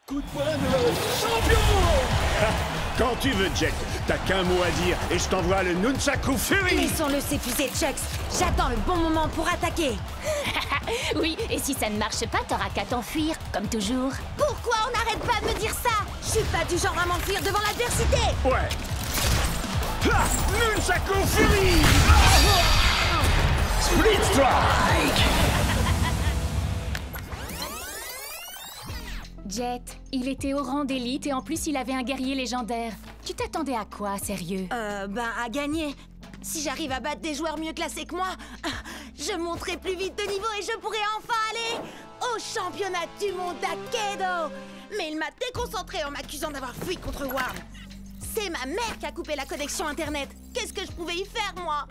Coup de poing de champion. Quand tu veux, Jet, t'as qu'un mot à dire et je t'envoie le Nunchaku Fury. Laissons-le s'épuiser, Chucks. J'attends le bon moment pour attaquer. Oui, et si ça ne marche pas, t'auras qu'à t'enfuir, comme toujours. Pourquoi on n'arrête pas de me dire ça? Je suis pas du genre à m'enfuir devant l'adversité. Ouais. Ha, Nunchaku Fury. Split Strike. Jet, il était au rang d'élite et en plus il avait un guerrier légendaire. Tu t'attendais à quoi, sérieux? À gagner. Si j'arrive à battre des joueurs mieux classés que moi, je monterai plus vite de niveau et je pourrai enfin aller au championnat du monde d'Aikido. Mais il m'a déconcentré en m'accusant d'avoir fui contre Worm. C'est ma mère qui a coupé la connexion internet. Qu'est-ce que je pouvais y faire, moi?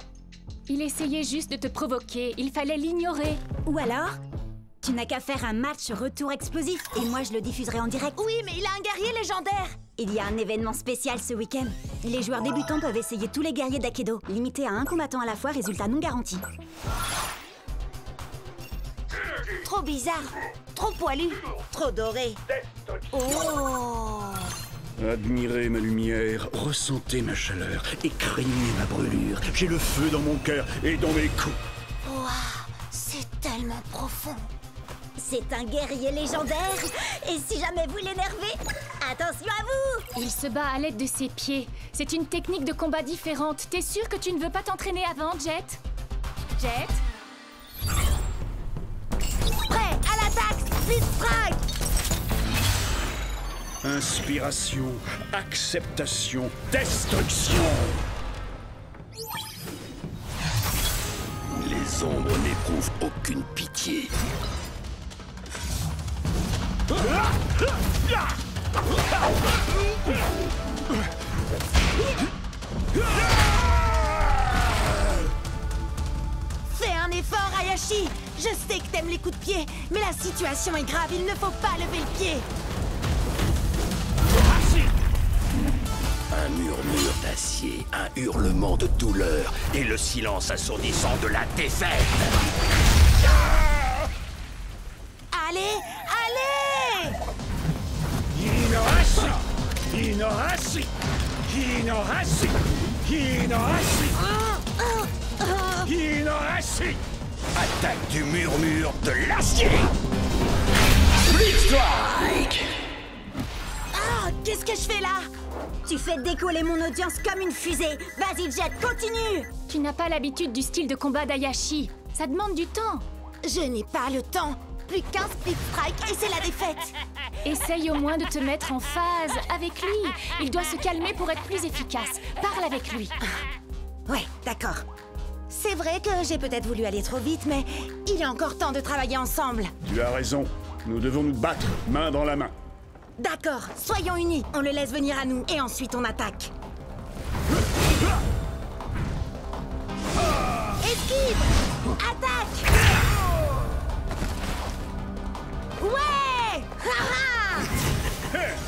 Il essayait juste de te provoquer, il fallait l'ignorer. Ou alors, tu n'as qu'à faire un match retour explosif et moi je le diffuserai en direct. Oui, mais il a un guerrier légendaire. Il y a un événement spécial ce week-end. Les joueurs débutants peuvent essayer tous les guerriers d'Aikido. Limité à un combattant à la fois, résultat non garanti. Trop bizarre, trop poilu, trop doré. Oh! Admirez ma lumière, ressentez ma chaleur et craignez ma brûlure. J'ai le feu dans mon cœur et dans mes coups. Waouh, c'est tellement profond. C'est un guerrier légendaire. Et si jamais vous l'énervez, attention à vous! Il se bat à l'aide de ses pieds. C'est une technique de combat différente. T'es sûr que tu ne veux pas t'entraîner avant, Jet? Jet? Prêt à l'attaque, Split Strike! Inspiration, acceptation, destruction. Les ombres n'éprouvent aucune pitié. Fais un effort, Hayashi. Je sais que t'aimes les coups de pied, mais la situation est grave, il ne faut pas lever le pied. Un murmure d'acier, un hurlement de douleur et le silence assourdissant de la défaite. Allez, allez! Hinohashi, Hinohashi, Hinohashi, Hinohashi, Hinohashi. Attaque du murmure de l'acier. Split Strike. Ah, qu'est-ce que je fais là? Tu fais décoller mon audience comme une fusée. Vas-y, Jet, continue! Tu n'as pas l'habitude du style de combat d'Hayashi. Ça demande du temps. Je n'ai pas le temps. Plus qu'un Split Strike et c'est la défaite. Essaye au moins de te mettre en phase avec lui. Il doit se calmer pour être plus efficace. Parle avec lui. Ouais, d'accord. C'est vrai que j'ai peut-être voulu aller trop vite, mais il est encore temps de travailler ensemble. Tu as raison. Nous devons nous battre, main dans la main. D'accord, soyons unis. On le laisse venir à nous et ensuite on attaque. Esquive! Attaque! Ouais! Haha!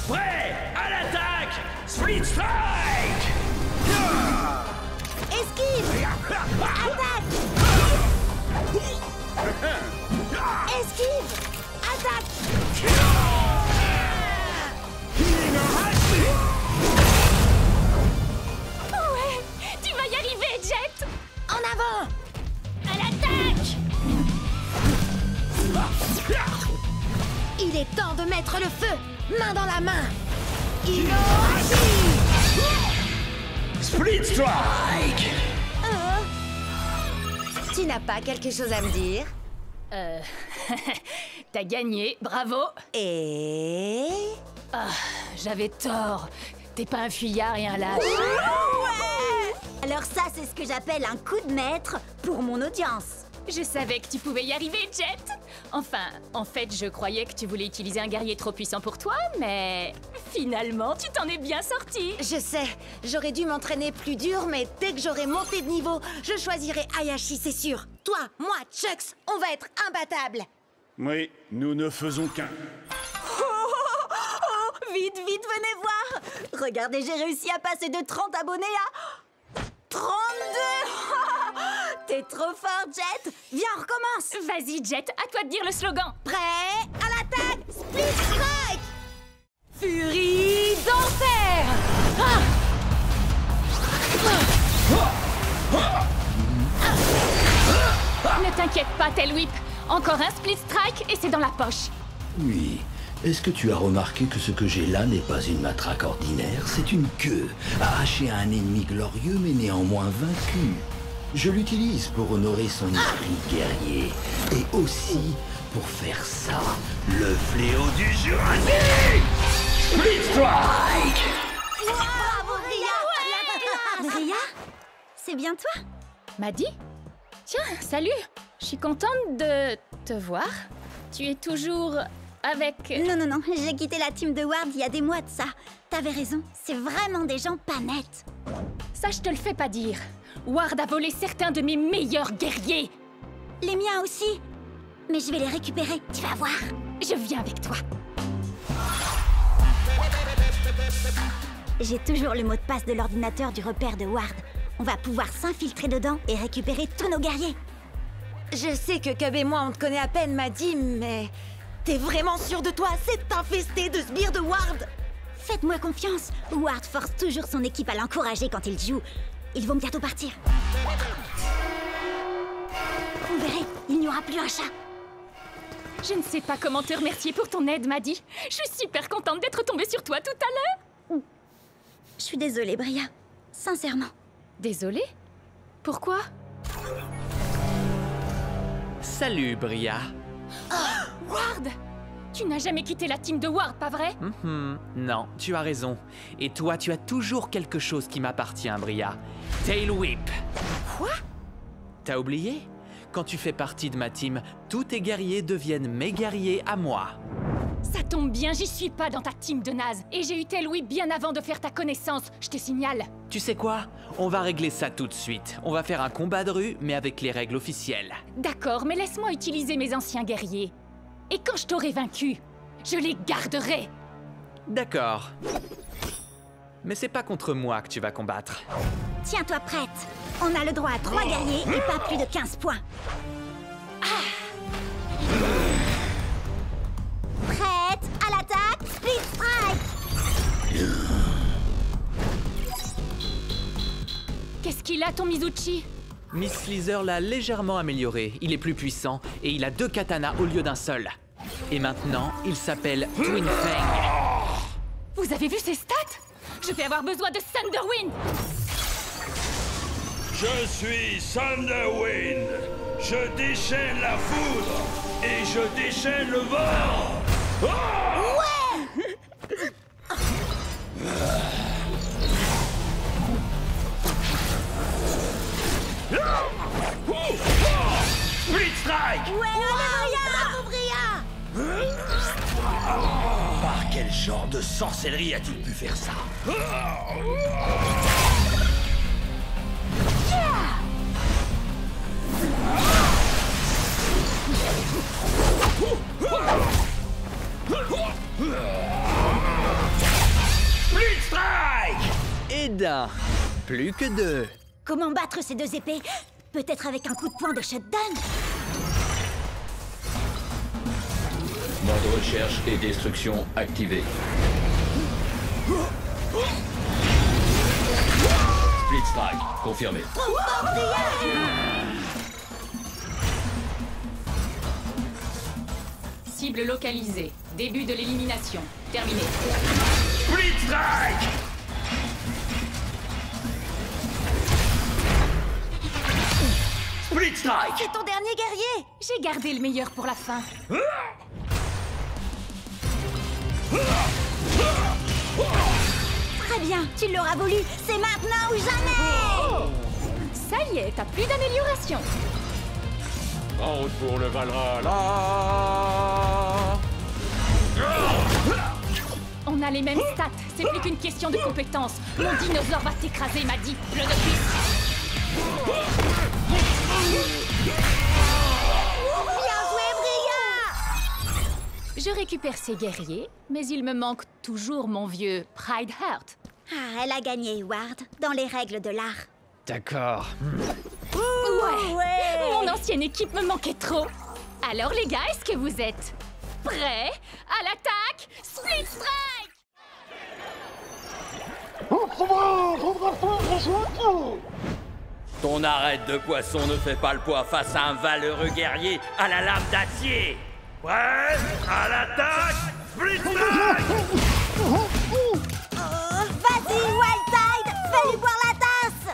Prêt à l'attaque. Split Strike. Esquive! Attaque! Esquive! Attaque! Ouais, tu vas y arriver, Jet. En avant! À l'attaque! Il est temps de mettre le feu! Main dans la main! Inohashi! Split Strike. Tu n'as pas quelque chose à me dire? T'as gagné, bravo. Et... J'avais tort. T'es pas un fuyard et un lâche. Alors ça, c'est ce que j'appelle un coup de maître pour mon audience. Je savais que tu pouvais y arriver, Jet. Enfin, en fait, je croyais que tu voulais utiliser un guerrier trop puissant pour toi, mais finalement, tu t'en es bien sorti. Je sais, j'aurais dû m'entraîner plus dur, mais dès que j'aurai monté de niveau, je choisirai Hayashi, c'est sûr. Toi, moi, Chucks, on va être imbattables. Oui, nous ne faisons qu'un. Vite, vite, venez voir! Regardez, j'ai réussi à passer de 30 abonnés à 32! T'es trop fort, Jet! Viens, on recommence! Vas-y, Jet, à toi de dire le slogan. Prêt à l'attaque! Split Strike! T'inquiète pas, Tailwhip. Encore un split strike et c'est dans la poche. Oui. Est-ce que tu as remarqué que ce que j'ai là n'est pas une matraque ordinaire? C'est une queue, arrachée à un ennemi glorieux mais néanmoins vaincu. Je l'utilise pour honorer son esprit guerrier. Et aussi pour faire ça, le fléau du Jurassique! Split Strike! Bravo, Bria! Bria? C'est bien toi? Maddie? Tiens, salut. Je suis contente de te voir. Tu es toujours avec... Non, j'ai quitté la team de Ward il y a des mois de ça. T'avais raison, c'est vraiment des gens pas nets. Ça, je te le fais pas dire. Ward a volé certains de mes meilleurs guerriers. Les miens aussi. Mais je vais les récupérer, tu vas voir. Je viens avec toi. J'ai toujours le mot de passe de l'ordinateur du repère de Ward. On va pouvoir s'infiltrer dedans et récupérer tous nos guerriers. Je sais que Cub et moi, on te connaît à peine, Maddie, mais... T'es vraiment sûr de toi? C'est infesté de sbires de Ward! Faites-moi confiance. Ward force toujours son équipe à l'encourager quand il joue. Ils vont bientôt partir. Vous verrez, il n'y aura plus un chat. Je ne sais pas comment te remercier pour ton aide, Maddie. Je suis super contente d'être tombée sur toi tout à l'heure. Je suis désolée, Bria. Sincèrement. Désolée? Pourquoi? Salut, Bria. Ward! Tu n'as jamais quitté la team de Ward, pas vrai? Non, tu as raison. Et toi, tu as toujours quelque chose qui m'appartient, Bria. Tailwhip. Quoi? T'as oublié? Quand tu fais partie de ma team, tous tes guerriers deviennent mes guerriers à moi. Ça tombe bien, j'y suis pas dans ta team de naze. Et j'ai eu Tailwhip bien avant de faire ta connaissance, je te signale. Tu sais quoi? On va régler ça tout de suite. On va faire un combat de rue, mais avec les règles officielles. D'accord, mais laisse-moi utiliser mes anciens guerriers. Et quand je t'aurai vaincu, je les garderai. D'accord. Mais c'est pas contre moi que tu vas combattre. Tiens-toi prête. On a le droit à 3 guerriers et pas plus de 15 points. Prête à l'attaque, Split Strike. Qu'est-ce qu'il a, ton Mizuchi? Miss Sleazer l'a légèrement amélioré. Il est plus puissant et il a 2 katanas au lieu d'un seul. Et maintenant, il s'appelle Twin Fang. Vous avez vu ses stats? Je vais avoir besoin de Thunderwind. Je suis Thunderwind. Je déchaîne la foudre et je déchaîne le vent. Split Strike! Bravo, Bria! Par quel genre de sorcellerie a-t-il pu faire ça? Split Strike! Et d'un. Plus que 2. Comment battre ces 2 épées? Peut-être avec un coup de poing de shutdown? Mode recherche et destruction activé. Split Strike, confirmé. Cible localisée. Début de l'élimination. Terminé. Split Strike! Split Strike! C'est ton dernier guerrier! J'ai gardé le meilleur pour la fin. Très bien, tu l'auras voulu. C'est maintenant ou jamais. Ça y est, t'as plus d'amélioration. En route pour le Valhalla. On a les mêmes stats. C'est plus qu'une question de compétence. Mon dinosaure va t'écraser, m'a dit. Le novice. Bien joué, Bria! Je récupère ces guerriers, mais il me manque toujours mon vieux Pride Heart. Ah, elle a gagné, Ward, dans les règles de l'art. D'accord. Ouais. Mon ancienne équipe me manquait trop. Alors les gars, est-ce que vous êtes prêts à l'attaque? Split Strike! Ton arête de poisson ne fait pas le poids face à un valeureux guerrier à la lame d'acier. Prêt à l'attaque, Split Strike! Vas-y, Wildtide, fais-lui boire la tasse.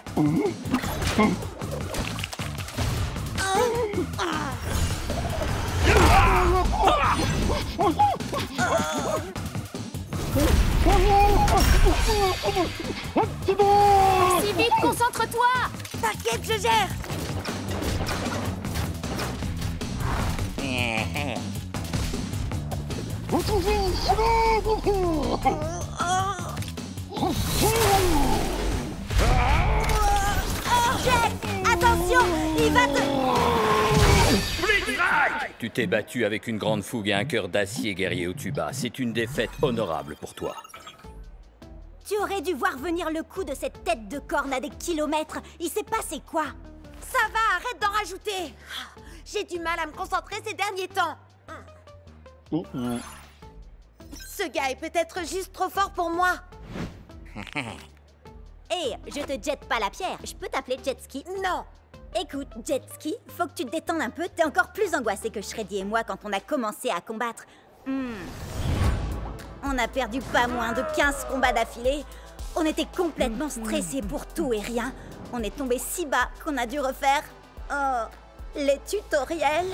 Si vite, concentre-toi! T'inquiète, je gère. Jet, attention, il va te... Split Strike! Tu t'es battu avec une grande fougue et un cœur d'acier, guerrier Otuba. C'est une défaite honorable pour toi. Tu aurais dû voir venir le coup de cette tête de corne à des kilomètres. Il s'est passé quoi? Ça va, arrête d'en rajouter. J'ai du mal à me concentrer ces derniers temps. Ce gars est peut-être juste trop fort pour moi. Hé, je te jette pas la pierre. Je peux t'appeler Jetski? Non. Écoute, Jetski, faut que tu te détendes un peu. T'es encore plus angoissé que Shreddy et moi quand on a commencé à combattre. On a perdu pas moins de 15 combats d'affilée. On était complètement stressés pour tout et rien. On est tombé si bas qu'on a dû refaire... les tutoriels.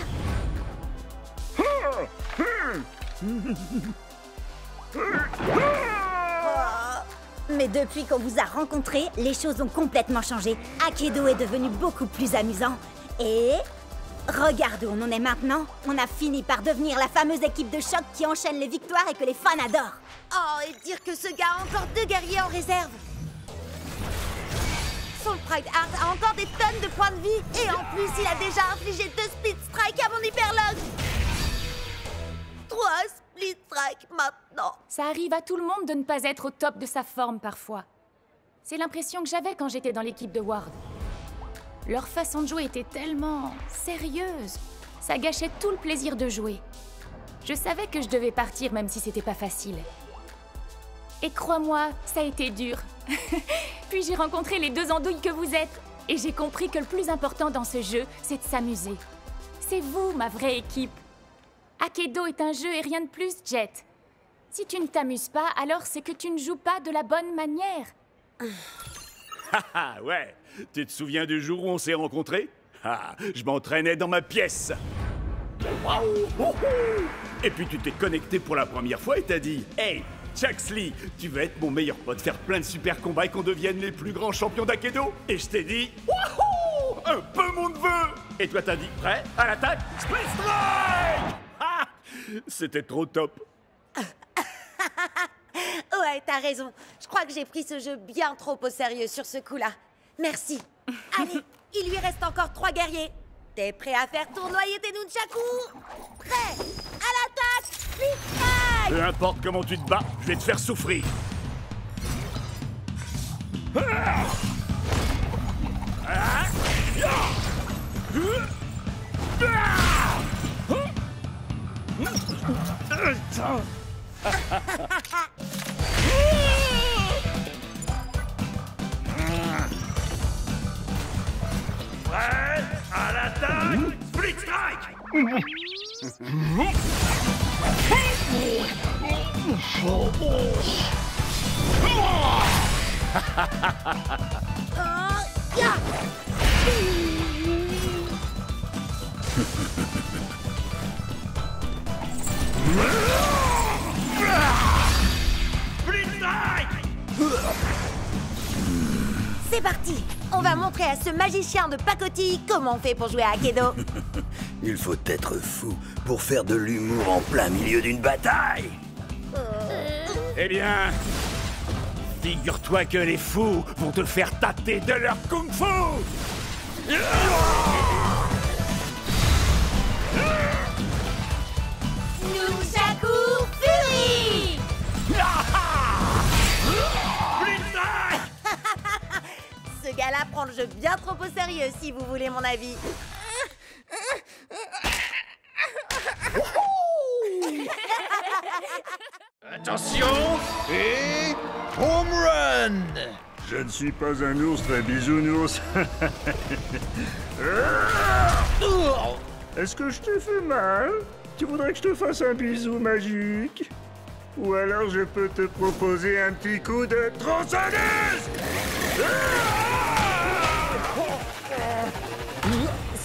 Mais depuis qu'on vous a rencontrés, les choses ont complètement changé. Akedo est devenu beaucoup plus amusant. Et... regarde où on en est maintenant. On a fini par devenir la fameuse équipe de choc qui enchaîne les victoires et que les fans adorent. Oh, et dire que ce gars a encore 2 guerriers en réserve. Son Pride Heart a encore des tonnes de points de vie. Et en plus, il a déjà infligé 2 Split Strike à mon Hyperlog. 3 Split Strike maintenant. Ça arrive à tout le monde de ne pas être au top de sa forme parfois. C'est l'impression que j'avais quand j'étais dans l'équipe de Ward. Leur façon de jouer était tellement sérieuse. Ça gâchait tout le plaisir de jouer. Je savais que je devais partir même si c'était pas facile. Et crois-moi, ça a été dur. Puis j'ai rencontré les 2 andouilles que vous êtes. Et j'ai compris que le plus important dans ce jeu, c'est de s'amuser. C'est vous, ma vraie équipe. Akedo est un jeu et rien de plus, Jet. Si tu ne t'amuses pas, alors c'est que tu ne joues pas de la bonne manière. Ah ouais. Tu te souviens du jour où on s'est rencontrés? Ah, je m'entraînais dans ma pièce. Et puis tu t'es connecté pour la première fois et t'as dit « Hey, Chuxley, tu veux être mon meilleur pote, faire plein de super combats et qu'on devienne les plus grands champions d'Akedo ?» Et je t'ai dit « Wouhou, un peu mon neveu !» Et toi t'as dit « Prêt à l'attaque, Split Strike !» Ah, c'était trop top. Ouais, t'as raison. Je crois que j'ai pris ce jeu bien trop au sérieux sur ce coup-là. Merci. Allez, il lui reste encore 3 guerriers. T'es prêt à faire tournoyer tes nunchakus? Prêt à l'attaque, Split Strike! Peu importe comment tu te bats, je vais te faire souffrir. Prêt à l'attaque, Split Strike! Split Strike! C'est parti! On va montrer à ce magicien de pacotille comment on fait pour jouer à Akedo. Il faut être fou pour faire de l'humour en plein milieu d'une bataille. Eh bien, figure-toi que les fous vont te faire tâter de leur kung-fu. Nunchaku Fury! Ce gars-là prend le jeu bien trop au sérieux, si vous voulez mon avis. Attention et home run! Je ne suis pas un ours très bisounours. Est-ce que je te fais mal? Tu voudrais que je te fasse un bisou magique? Ou alors je peux te proposer un petit coup de tronçonneuse?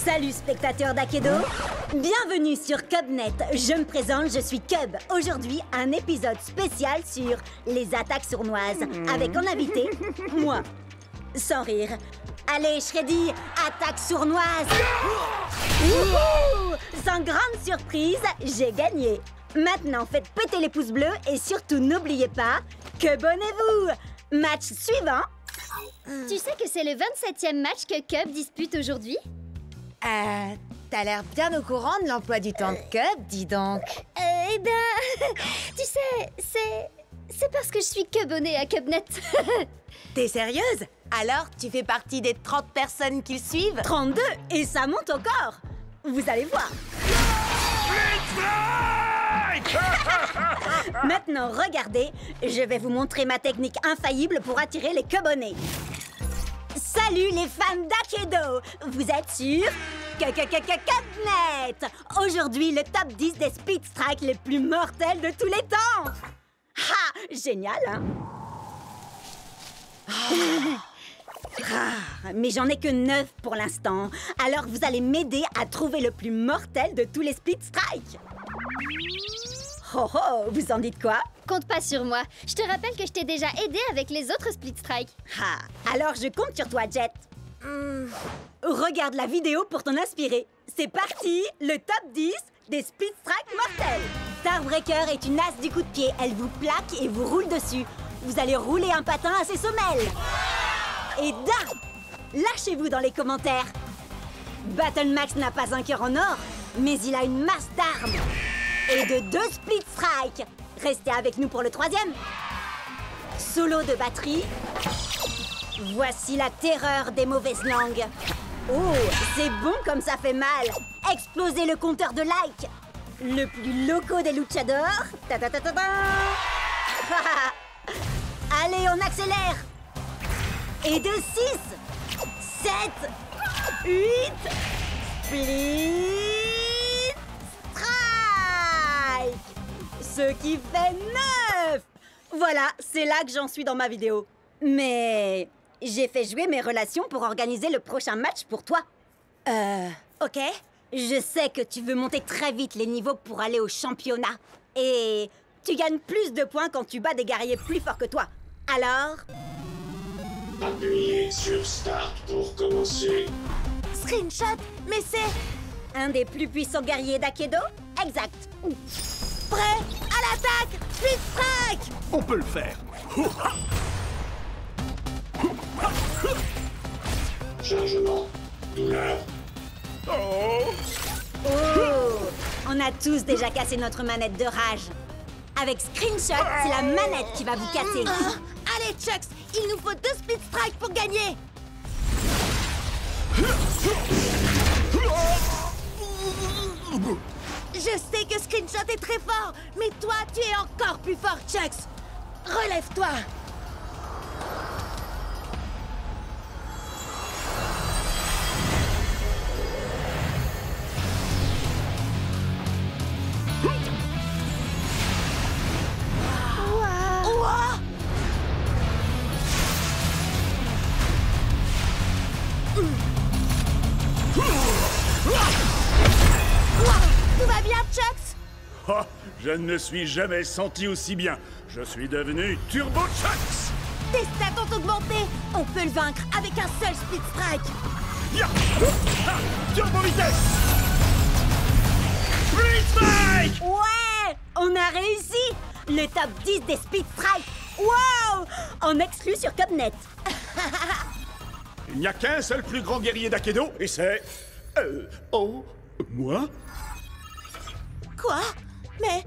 Salut spectateurs d'Akedo, bienvenue sur CubNet. Je me présente, je suis Cub. Aujourd'hui, un épisode spécial sur les attaques sournoises, avec en invité, moi. Sans rire. Allez, Shreddy, attaque sournoise. Wouhou! Sans grande surprise, j'ai gagné. Maintenant, faites péter les pouces bleus et surtout n'oubliez pas, Cubonnez-vous. Match suivant. Tu sais que c'est le 27e match que Cub dispute aujourd'hui? T'as l'air bien au courant de l'emploi du temps de Cub, dis donc. Eh ben, tu sais, c'est parce que je suis Cubonnée à CubNet. T'es sérieuse? Alors, tu fais partie des 30 personnes qui le suivent? 32, et ça monte encore. Vous allez voir. Maintenant, regardez, je vais vous montrer ma technique infaillible pour attirer les Cubonnés. Salut les fans d'Akedo! Vous êtes sur CubNet! Aujourd'hui, le top 10 des Speed Strikes les plus mortels de tous les temps! Ha! Génial, hein? Mais j'en ai que 9 pour l'instant. Alors vous allez m'aider à trouver le plus mortel de tous les Speed Strikes. Oh oh, vous en dites quoi? Compte pas sur moi. Je te rappelle que je t'ai déjà aidé avec les autres Split Strike. Alors je compte sur toi, Jet. Regarde la vidéo pour t'en inspirer. C'est parti, le top 10 des Split Strike mortels. Starbreaker est une as du coup de pied. Elle vous plaque et vous roule dessus. Vous allez rouler un patin à ses semelles. Et lâchez-vous dans les commentaires. Battle Max n'a pas un cœur en or, mais il a une masse d'armes. Et de 2 Split Strike. Restez avec nous pour le 3e. Solo de batterie. Voici la terreur des mauvaises langues. Oh, c'est bon comme ça fait mal. Explosez le compteur de like. Le plus loco des luchadors. Ta-ta-ta-ta-ta. Allez, on accélère. Et de 6, 7, 8, Split Strike. Ce qui fait 9. Voilà, c'est là que j'en suis dans ma vidéo. Mais j'ai fait jouer mes relations pour organiser le prochain match pour toi. Ok. Je sais que tu veux monter très vite les niveaux pour aller au championnat. Et tu gagnes plus de points quand tu bats des guerriers plus forts que toi. Alors... Appuyez sur Start pour commencer. Screenshot? Mais c'est... un des plus puissants guerriers d'Akedo? Exact. Prêt? À l'attaque! Speed Strike! On peut le faire. Chargement. Douleur. Oh! Oh! On a tous déjà cassé notre manette de rage. Avec Screenshot, c'est la manette qui va vous casser. Allez, Chucks! Il nous faut 2 Speed Strike pour gagner! Je sais que Screenshot est très fort, mais toi, tu es encore plus fort, Chucks! Relève-toi! Tout va bien, Chucks? Oh, je ne me suis jamais senti aussi bien. Je suis devenu Turbo Chucks. Tes stats ont augmenté! On peut le vaincre avec un seul Speed Strike! Ya! Ah, Turbo vitesse. Speed Strike. Ouais! On a réussi! Le top 10 des Speed Strike! Wow! En exclu sur CubNet. Il n'y a qu'un seul plus grand guerrier d'Akedo, et c'est... moi? Quoi? Mais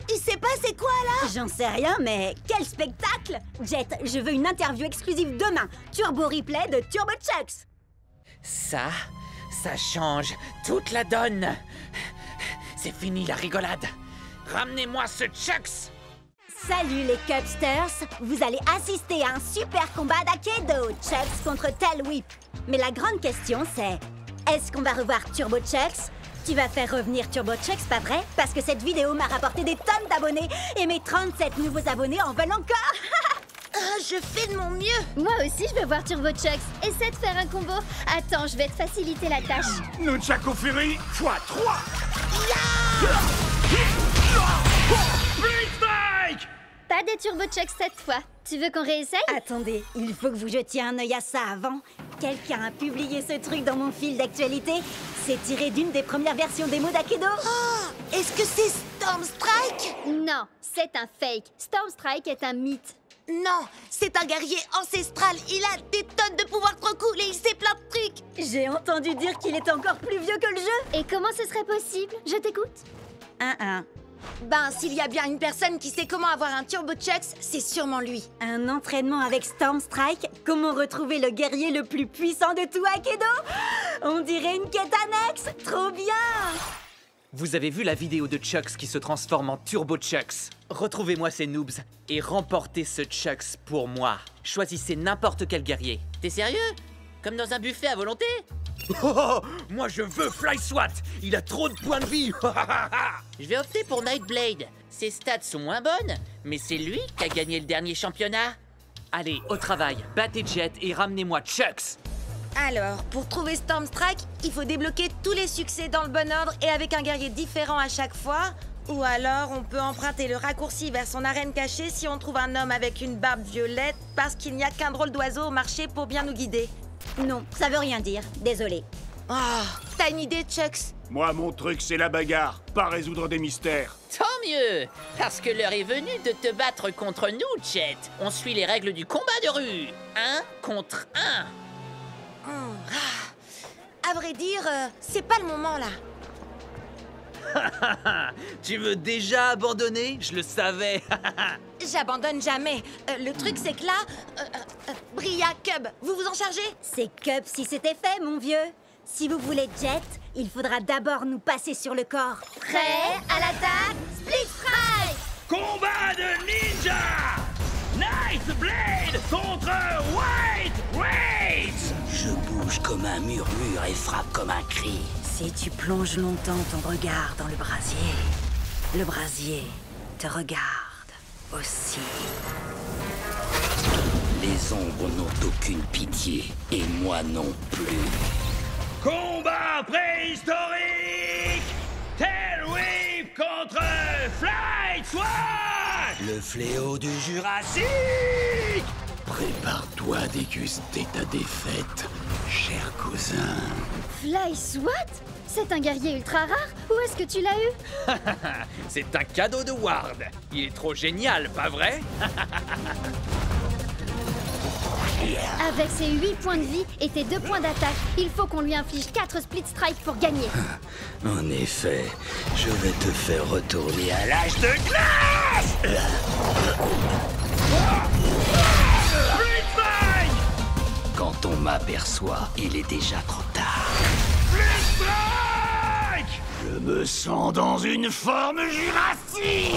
il s'est passé quoi, là? J'en sais rien, mais quel spectacle! Jet, je veux une interview exclusive demain. Turbo replay de Turbo Chucks. Ça change toute la donne. C'est fini la rigolade. Ramenez-moi ce Chucks. Salut les Cubsters! Vous allez assister à un super combat d'Akedo, Chucks contre Tail Whip. Mais la grande question c'est, est-ce qu'on va revoir Turbo Chucks? Tu vas faire revenir Turbo Chucks, pas vrai? Parce que cette vidéo m'a rapporté des tonnes d'abonnés et mes 37 nouveaux abonnés en veulent encore. Je fais de mon mieux. Moi aussi, je veux voir Turbo Chucks. Essaie de faire un combo. Attends, je vais te faciliter la tâche. Nunchaku Fury x3. Split Strike! Pas des Turbo Chucks cette fois. Tu veux qu'on réessaye? Attendez, il faut que vous jetiez un œil à ça avant. Quelqu'un a publié ce truc dans mon fil d'actualité. C'est tiré d'une des premières versions démo d'Akedo. Oh, est-ce que c'est Storm Strike? Non, c'est un fake. Storm Strike est un mythe. Non, c'est un guerrier ancestral. Il a des tonnes de pouvoirs trop cool et il sait plein de trucs. J'ai entendu dire qu'il est encore plus vieux que le jeu. Et comment ce serait possible? Je t'écoute. Ben, s'il y a bien une personne qui sait comment avoir un Turbo Chucks, c'est sûrement lui. Un entraînement avec Storm Strike? Comment retrouver le guerrier le plus puissant de tout Akedo? On dirait une quête annexe. Trop bien! Vous avez vu la vidéo de Chucks qui se transforme en Turbo Chucks? Retrouvez-moi ces noobs et remportez ce Chucks pour moi. Choisissez n'importe quel guerrier. T'es sérieux? Comme dans un buffet à volonté? Oh, moi je veux Fly Swat. Il a trop de points de vie. Je vais opter pour Nightblade. Ses stats sont moins bonnes, mais c'est lui qui a gagné le dernier championnat. Allez, au travail. Battez Jet et ramenez-moi Chucks. Alors, pour trouver Storm Strike, il faut débloquer tous les succès dans le bon ordre et avec un guerrier différent à chaque fois. Ou alors, on peut emprunter le raccourci vers son arène cachée si on trouve un homme avec une barbe violette parce qu'il n'y a qu'un drôle d'oiseau au marché pour bien nous guider. Non, ça veut rien dire. Désolée. Oh, t'as une idée, Chucks? Moi, mon truc, c'est la bagarre, pas résoudre des mystères. Tant mieux, parce que l'heure est venue de te battre contre nous, Jet. On suit les règles du combat de rue. 1 contre 1. À vrai dire, c'est pas le moment là. Tu veux déjà abandonner? Je le savais. J'abandonne jamais. Le truc, c'est que là... Bria, Cub, vous vous en chargez? C'est Cub si c'était fait, mon vieux. Si vous voulez Jet, il faudra d'abord nous passer sur le corps. Prêt à l'attaque? Split Strike! Combat de ninja! Nightblade contre White Rage! Je bouge comme un murmure et frappe comme un cri. Si tu plonges longtemps ton regard dans le brasier te regarde aussi. Les ombres n'ont aucune pitié, et moi non plus. Combat préhistorique! Tail Whip contre Fly Swat! Le fléau du Jurassique! Prépare-toi à déguster ta défaite, cher cousin. Fly Swat? C'est un guerrier ultra rare? Où est-ce que tu l'as eu? C'est un cadeau de Ward. Il est trop génial, pas vrai? Avec ses 8 points de vie et tes 2 points d'attaque, il faut qu'on lui inflige 4 Split Strike pour gagner. En effet, je vais te faire retourner à l'âge de glace! Quand on m'aperçoit, il est déjà trop tard. Je me sens dans une forme jurassique!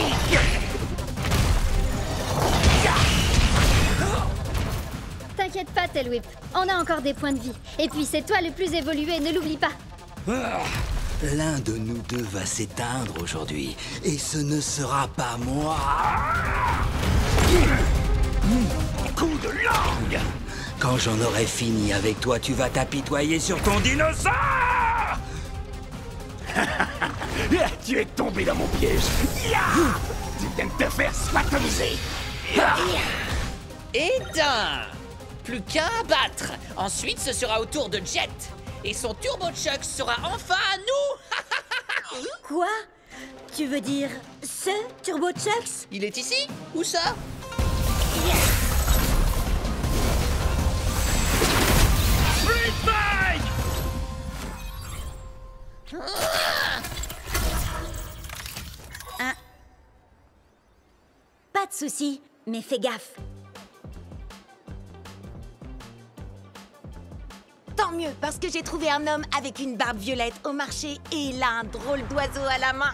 T'inquiète pas, Tail Whip. On a encore des points de vie. Et puis c'est toi le plus évolué, ne l'oublie pas. L'un de nous deux va s'éteindre aujourd'hui, et ce ne sera pas moi. Coup de langue! Quand j'en aurai fini avec toi, tu vas t'apitoyer sur ton dinosaure! Tu es tombé dans mon piège! Tu viens de te faire spatoliser! Éteint! Plus qu'un à battre. Ensuite, ce sera au tour de Jet. Et son Turbo Chucks sera enfin à nous. Quoi? Tu veux dire ce Turbo Chucks? Il est ici? Où ça? Split Strike! Pas de souci, mais fais gaffe. Tant mieux, parce que j'ai trouvé un homme avec une barbe violette au marché et il a un drôle d'oiseau à la main.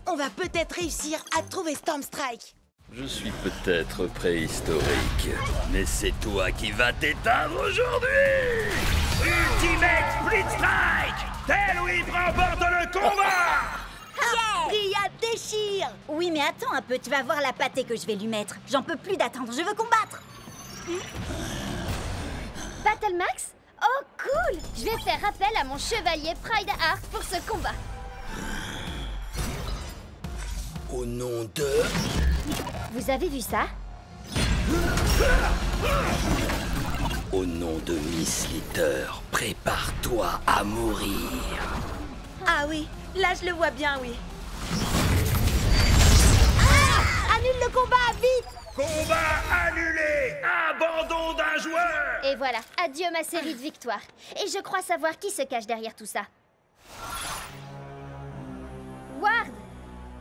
On va peut-être réussir à trouver Storm Strike. Je suis peut-être préhistorique, mais c'est toi qui vas t'éteindre aujourd'hui! Ultimate Split Strike! Tel Whip remporte le combat! Ria déchire! Oui, mais attends un peu, tu vas voir la pâtée que je vais lui mettre. J'en peux plus d'attendre, je veux combattre. Battle Max? Oh, cool! Je vais faire appel à mon chevalier Pride Heart pour ce combat. Au nom de... Vous avez vu ça? Au nom de Miss Litter, prépare-toi à mourir. Ah oui, là je le vois bien, oui. Annule le combat, vite! Combat annulé! Abandon d'un joueur! Et voilà, adieu ma série de victoires. Et je crois savoir qui se cache derrière tout ça. Ward!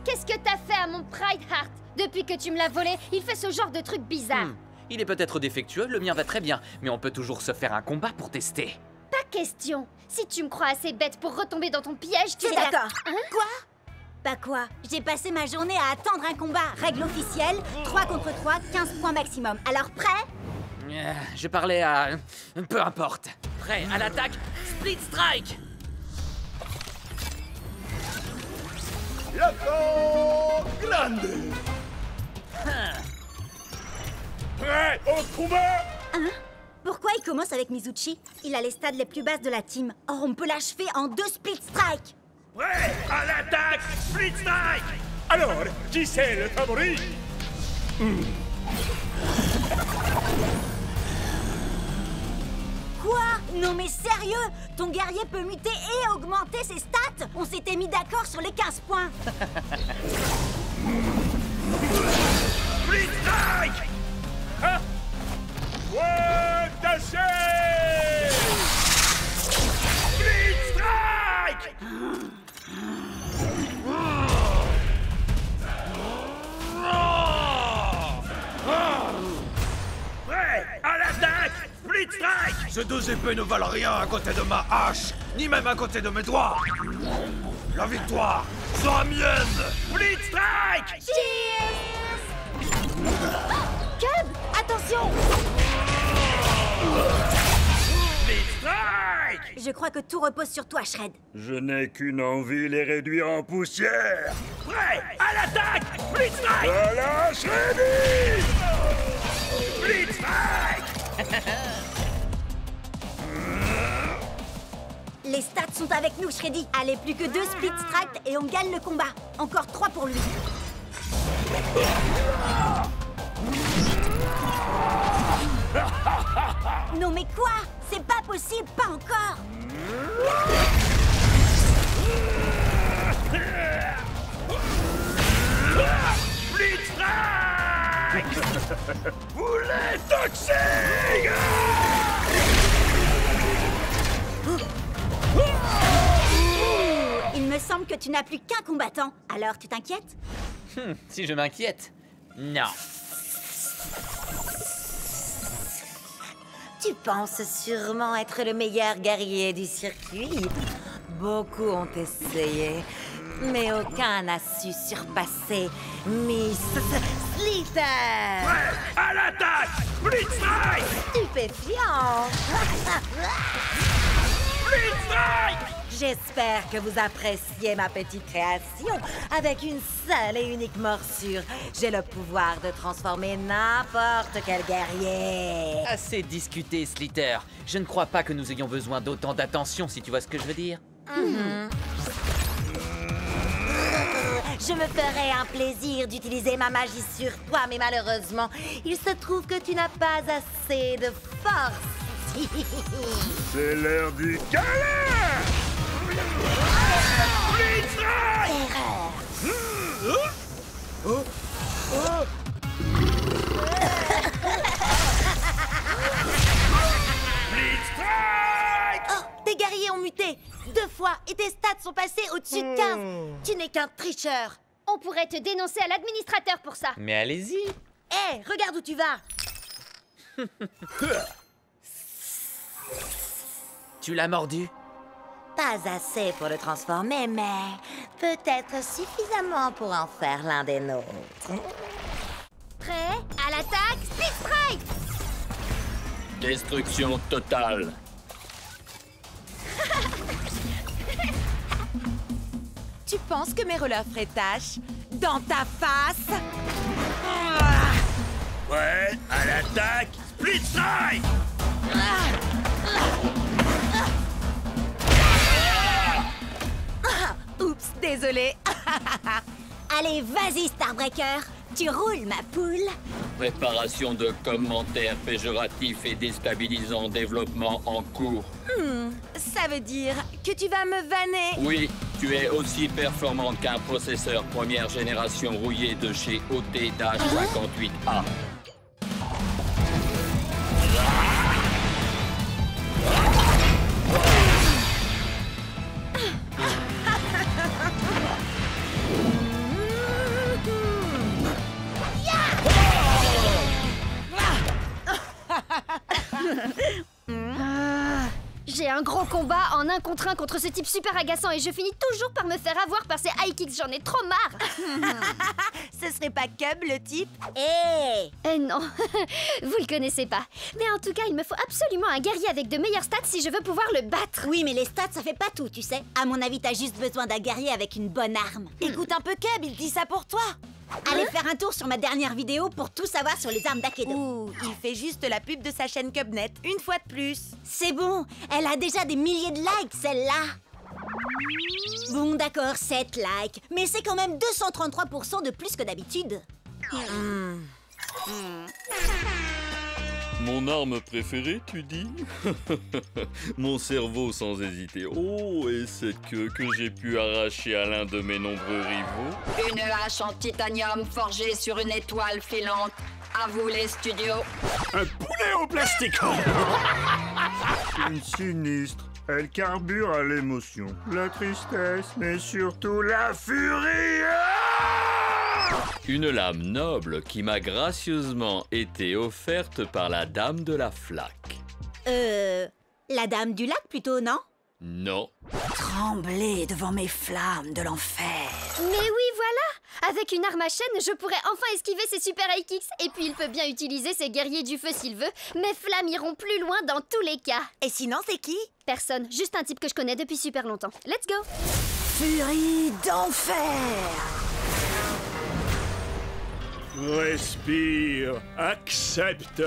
Qu'est-ce que t'as fait à mon Pride Heart? Depuis que tu me l'as volé, il fait ce genre de truc bizarre. Il est peut-être défectueux, le mien va très bien, mais on peut toujours se faire un combat pour tester. Pas question. Si tu me crois assez bête pour retomber dans ton piège, tu C'est vas... d'accord. Hein? Quoi? Bah quoi? J'ai passé ma journée à attendre un combat. Règle officielle, 3 contre 3, 15 points maximum. Alors prêt? Je parlais à... peu importe. Prêt à l'attaque, Split Strike! Yako Grande! Prêt au combat? Hein? Pourquoi il commence avec Mizuchi? Il a les stades les plus basses de la team. Or, on peut l'achever en 2 split strike. Prêt à l'attaque, Split Strike! Alors, qui c'est le favori? Quoi? Non mais sérieux? Ton guerrier peut muter et augmenter ses stats? On s'était mis d'accord sur les 15 points. Split Strike! Hein? Ouais, tâchez! Split Strike! Prêt à l'attaque, Split Strike! Ces deux épées ne valent rien à côté de ma hache, ni même à côté de mes doigts. La victoire sera mienne. Split Strike! Cub, attention! Split Strike! Je crois que tout repose sur toi, Shred. Je n'ai qu'une envie, les réduire en poussière. Prêt à l'attaque, Split Strike! Voilà, Shreddy! Split Strike! Les stats sont avec nous, Shreddy. Allez, plus que 2 split strike et on gagne le combat. Encore 3 pour lui. Non mais quoi? C'est pas possible, pas encore. Split Strike! Boulet toxique! Il me semble que tu n'as plus qu'un combattant. Alors, tu t'inquiètes? Si je m'inquiète? Non. Tu penses sûrement être le meilleur guerrier du circuit. Beaucoup ont essayé, mais aucun n'a su surpasser Miss Litter. Prêt à l'attaque, Split Strike! Stupéfiant. Split Strike! J'espère que vous appréciez ma petite création. Avec une seule et unique morsure, j'ai le pouvoir de transformer n'importe quel guerrier. Assez discuté, Slitter. Je ne crois pas que nous ayons besoin d'autant d'attention, si tu vois ce que je veux dire. Je me ferais un plaisir d'utiliser ma magie sur toi, mais malheureusement, il se trouve que tu n'as pas assez de force. C'est l'heure du câlin! Split Strike! Erreur. Split Strike! Oh, tes guerriers ont muté 2 fois et tes stats sont passés au-dessus de 15. Tu n'es qu'un tricheur. On pourrait te dénoncer à l'administrateur pour ça. Mais allez-y. Hé, regarde où tu vas. Tu l'as mordu? Pas assez pour le transformer, mais peut-être suffisamment pour en faire l'un des nôtres. Prêt à l'attaque, Split Strike! Destruction totale. Tu penses que mes relèves feraient tâche? Dans ta face? Ouais, à l'attaque, Split Strike! Oups, désolé. Allez, vas-y, Starbreaker. Tu roules, ma poule. Préparation de commentaires péjoratifs et déstabilisants, développement en cours. Ça veut dire que tu vas me vanner. Oui, tu es aussi performant qu'un processeur première génération rouillé de chez OT-58A. J'ai un gros combat en 1 contre 1 contre ce type super agaçant et je finis toujours par me faire avoir par ces high kicks, j'en ai trop marre. Ce serait pas Cub, le type? Eh non, vous le connaissez pas. Mais en tout cas, il me faut absolument un guerrier avec de meilleures stats si je veux pouvoir le battre. Oui, mais les stats, ça fait pas tout, tu sais. À mon avis, t'as juste besoin d'un guerrier avec une bonne arme. Écoute un peu Cub, il dit ça pour toi. Allez faire un tour sur ma dernière vidéo pour tout savoir sur les armes d'Akedo. Ouh, il fait juste la pub de sa chaîne Cubnet, une fois de plus. C'est bon, elle a déjà des milliers de likes, celle-là. Bon, d'accord, 7 likes, mais c'est quand même 233% de plus que d'habitude. Mon arme préférée, tu dis? Mon cerveau sans hésiter. Oh, et cette queue que j'ai pu arracher à l'un de mes nombreux rivaux. Une hache en titanium forgée sur une étoile filante. À vous les studios. Un poulet en plastique. Une sinistre. Elle carbure à l'émotion, la tristesse, mais surtout la furie. Une lame noble qui m'a gracieusement été offerte par la dame de la flaque. La dame du lac plutôt, non? Non. Trembler devant mes flammes de l'enfer. Mais oui, voilà! Avec une arme à chaîne, je pourrais enfin esquiver ces super high kicks. Et puis il peut bien utiliser ses guerriers du feu s'il veut. Mes flammes iront plus loin dans tous les cas. Et sinon, c'est qui? Personne, juste un type que je connais depuis super longtemps. Let's go! Furie d'enfer! Respire, accepte,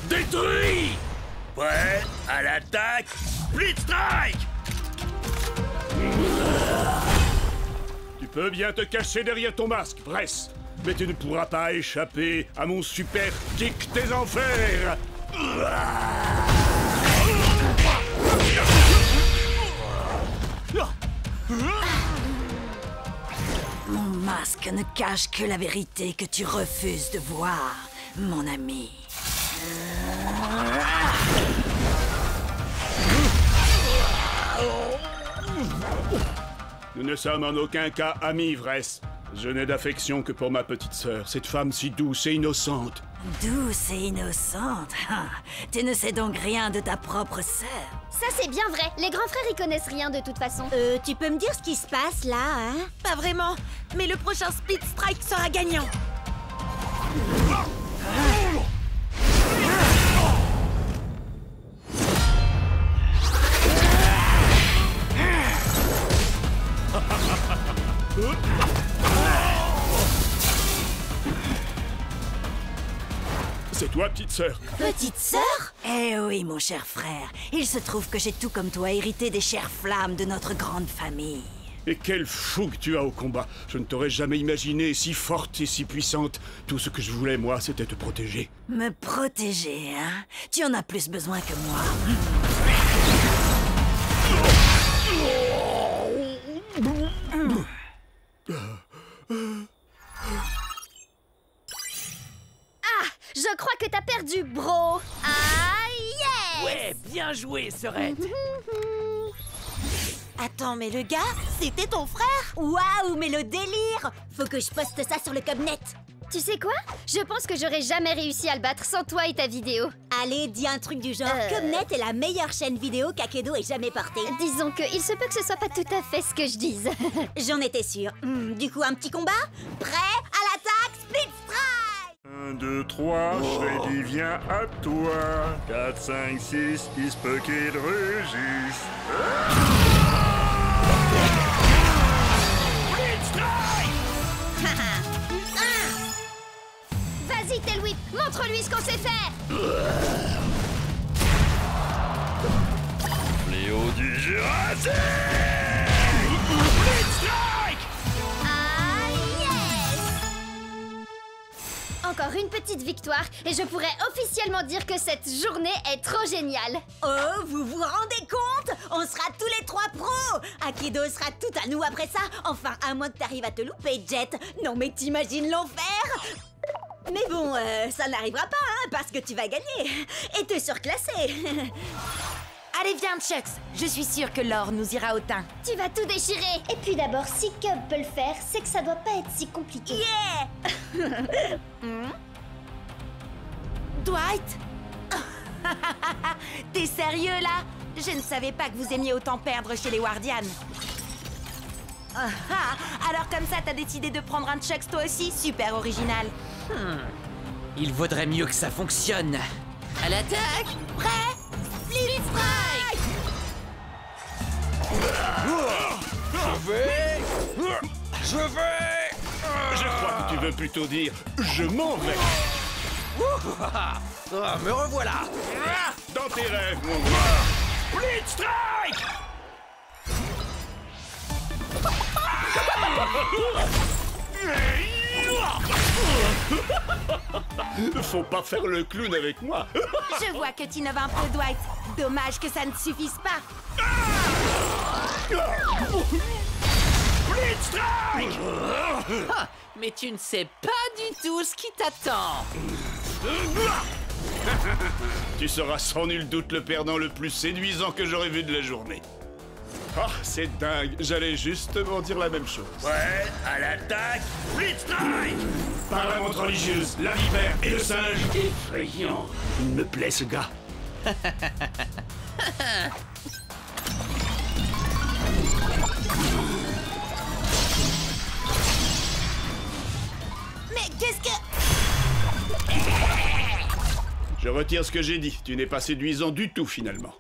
Détruit! Prêt à l'attaque, Split Strike! Tu peux bien te cacher derrière ton masque, Bress, mais tu ne pourras pas échapper à mon super kick des enfers. Mon masque ne cache que la vérité que tu refuses de voir, mon ami. Nous ne sommes en aucun cas amis, Vress. Je n'ai d'affection que pour ma petite sœur, cette femme si douce et innocente. Douce et innocente. Tu ne sais donc rien de ta propre sœur. Ça c'est bien vrai, les grands frères y connaissent rien de toute façon. Tu peux me dire ce qui se passe là, hein? Pas vraiment, mais le prochain Split Strike sera gagnant. C'est toi, petite sœur. Petite sœur? Eh oui, mon cher frère. Il se trouve que j'ai tout comme toi hérité des chères flammes de notre grande famille. Et quelle fougue tu as au combat. Je ne t'aurais jamais imaginé si forte et si puissante. Tout ce que je voulais, moi, c'était te protéger. Me protéger, hein? Tu en as plus besoin que moi. Je crois que t'as perdu, bro. Ah, yes! Ouais, bien joué, Serette. Attends, mais le gars, c'était ton frère? Waouh, mais le délire! Faut que je poste ça sur le Cubnet. Tu sais quoi? Je pense que j'aurais jamais réussi à le battre sans toi et ta vidéo. Allez, dis un truc du genre. Cubnet est la meilleure chaîne vidéo qu'Akedo ait jamais portée. Disons que il se peut que ce soit pas tout à fait ce que je dise. J'en étais sûre. Du coup, un petit combat? Prêt à l'attaque, Split Strike! 1, 2, 3, Freddy vient à toi. 4, 5, 6, il se peut qu'il rugisse. Vas-y, Tail Whip, montre-lui ce qu'on sait faire. Fléau du Jurassique. Ah, yes! Encore une petite victoire et je pourrais officiellement dire que cette journée est trop géniale. Oh, vous vous rendez compte? On sera tous les 3 pros. Akedo sera tout à nous après ça. Enfin, à moins que t'arrives à te louper, Jet. Non mais t'imagines l'enfer? Mais bon, ça n'arrivera pas, hein, parce que tu vas gagner. Et t'es surclassé. Allez, viens, Chucks. Je suis sûre que l'or nous ira au teint. Tu vas tout déchirer. Et puis d'abord, si Cub peut le faire, c'est que ça doit pas être si compliqué. Yeah! Dwight? T'es sérieux, là? Je ne savais pas que vous aimiez autant perdre chez les Wardians. Alors comme ça, t'as décidé de prendre un Chucks toi aussi? Super original. Il vaudrait mieux que ça fonctionne. À l'attaque. Prêt? Flip Strike! Je vais. Je crois que tu veux plutôt dire « je m'en vais Me revoilà. » Dans tes rêves, mon gars. Blitz Strike. Faut pas faire le clown avec moi. Je vois que tu innoves un peu, Dwight. Dommage que ça ne suffise pas. Blitz Strike. Ah, mais tu ne sais pas du tout ce qui t'attend. Tu seras sans nul doute le perdant le plus séduisant que j'aurais vu de la journée. Ah, c'est dingue. J'allais justement dire la même chose. Ouais, à l'attaque. Blitz Strike. Par la montre religieuse, la vipère et le singe. Effrayant. Il me plaît, ce gars. Mais qu'est-ce que... Je retire ce que j'ai dit. Tu n'es pas séduisant du tout, finalement.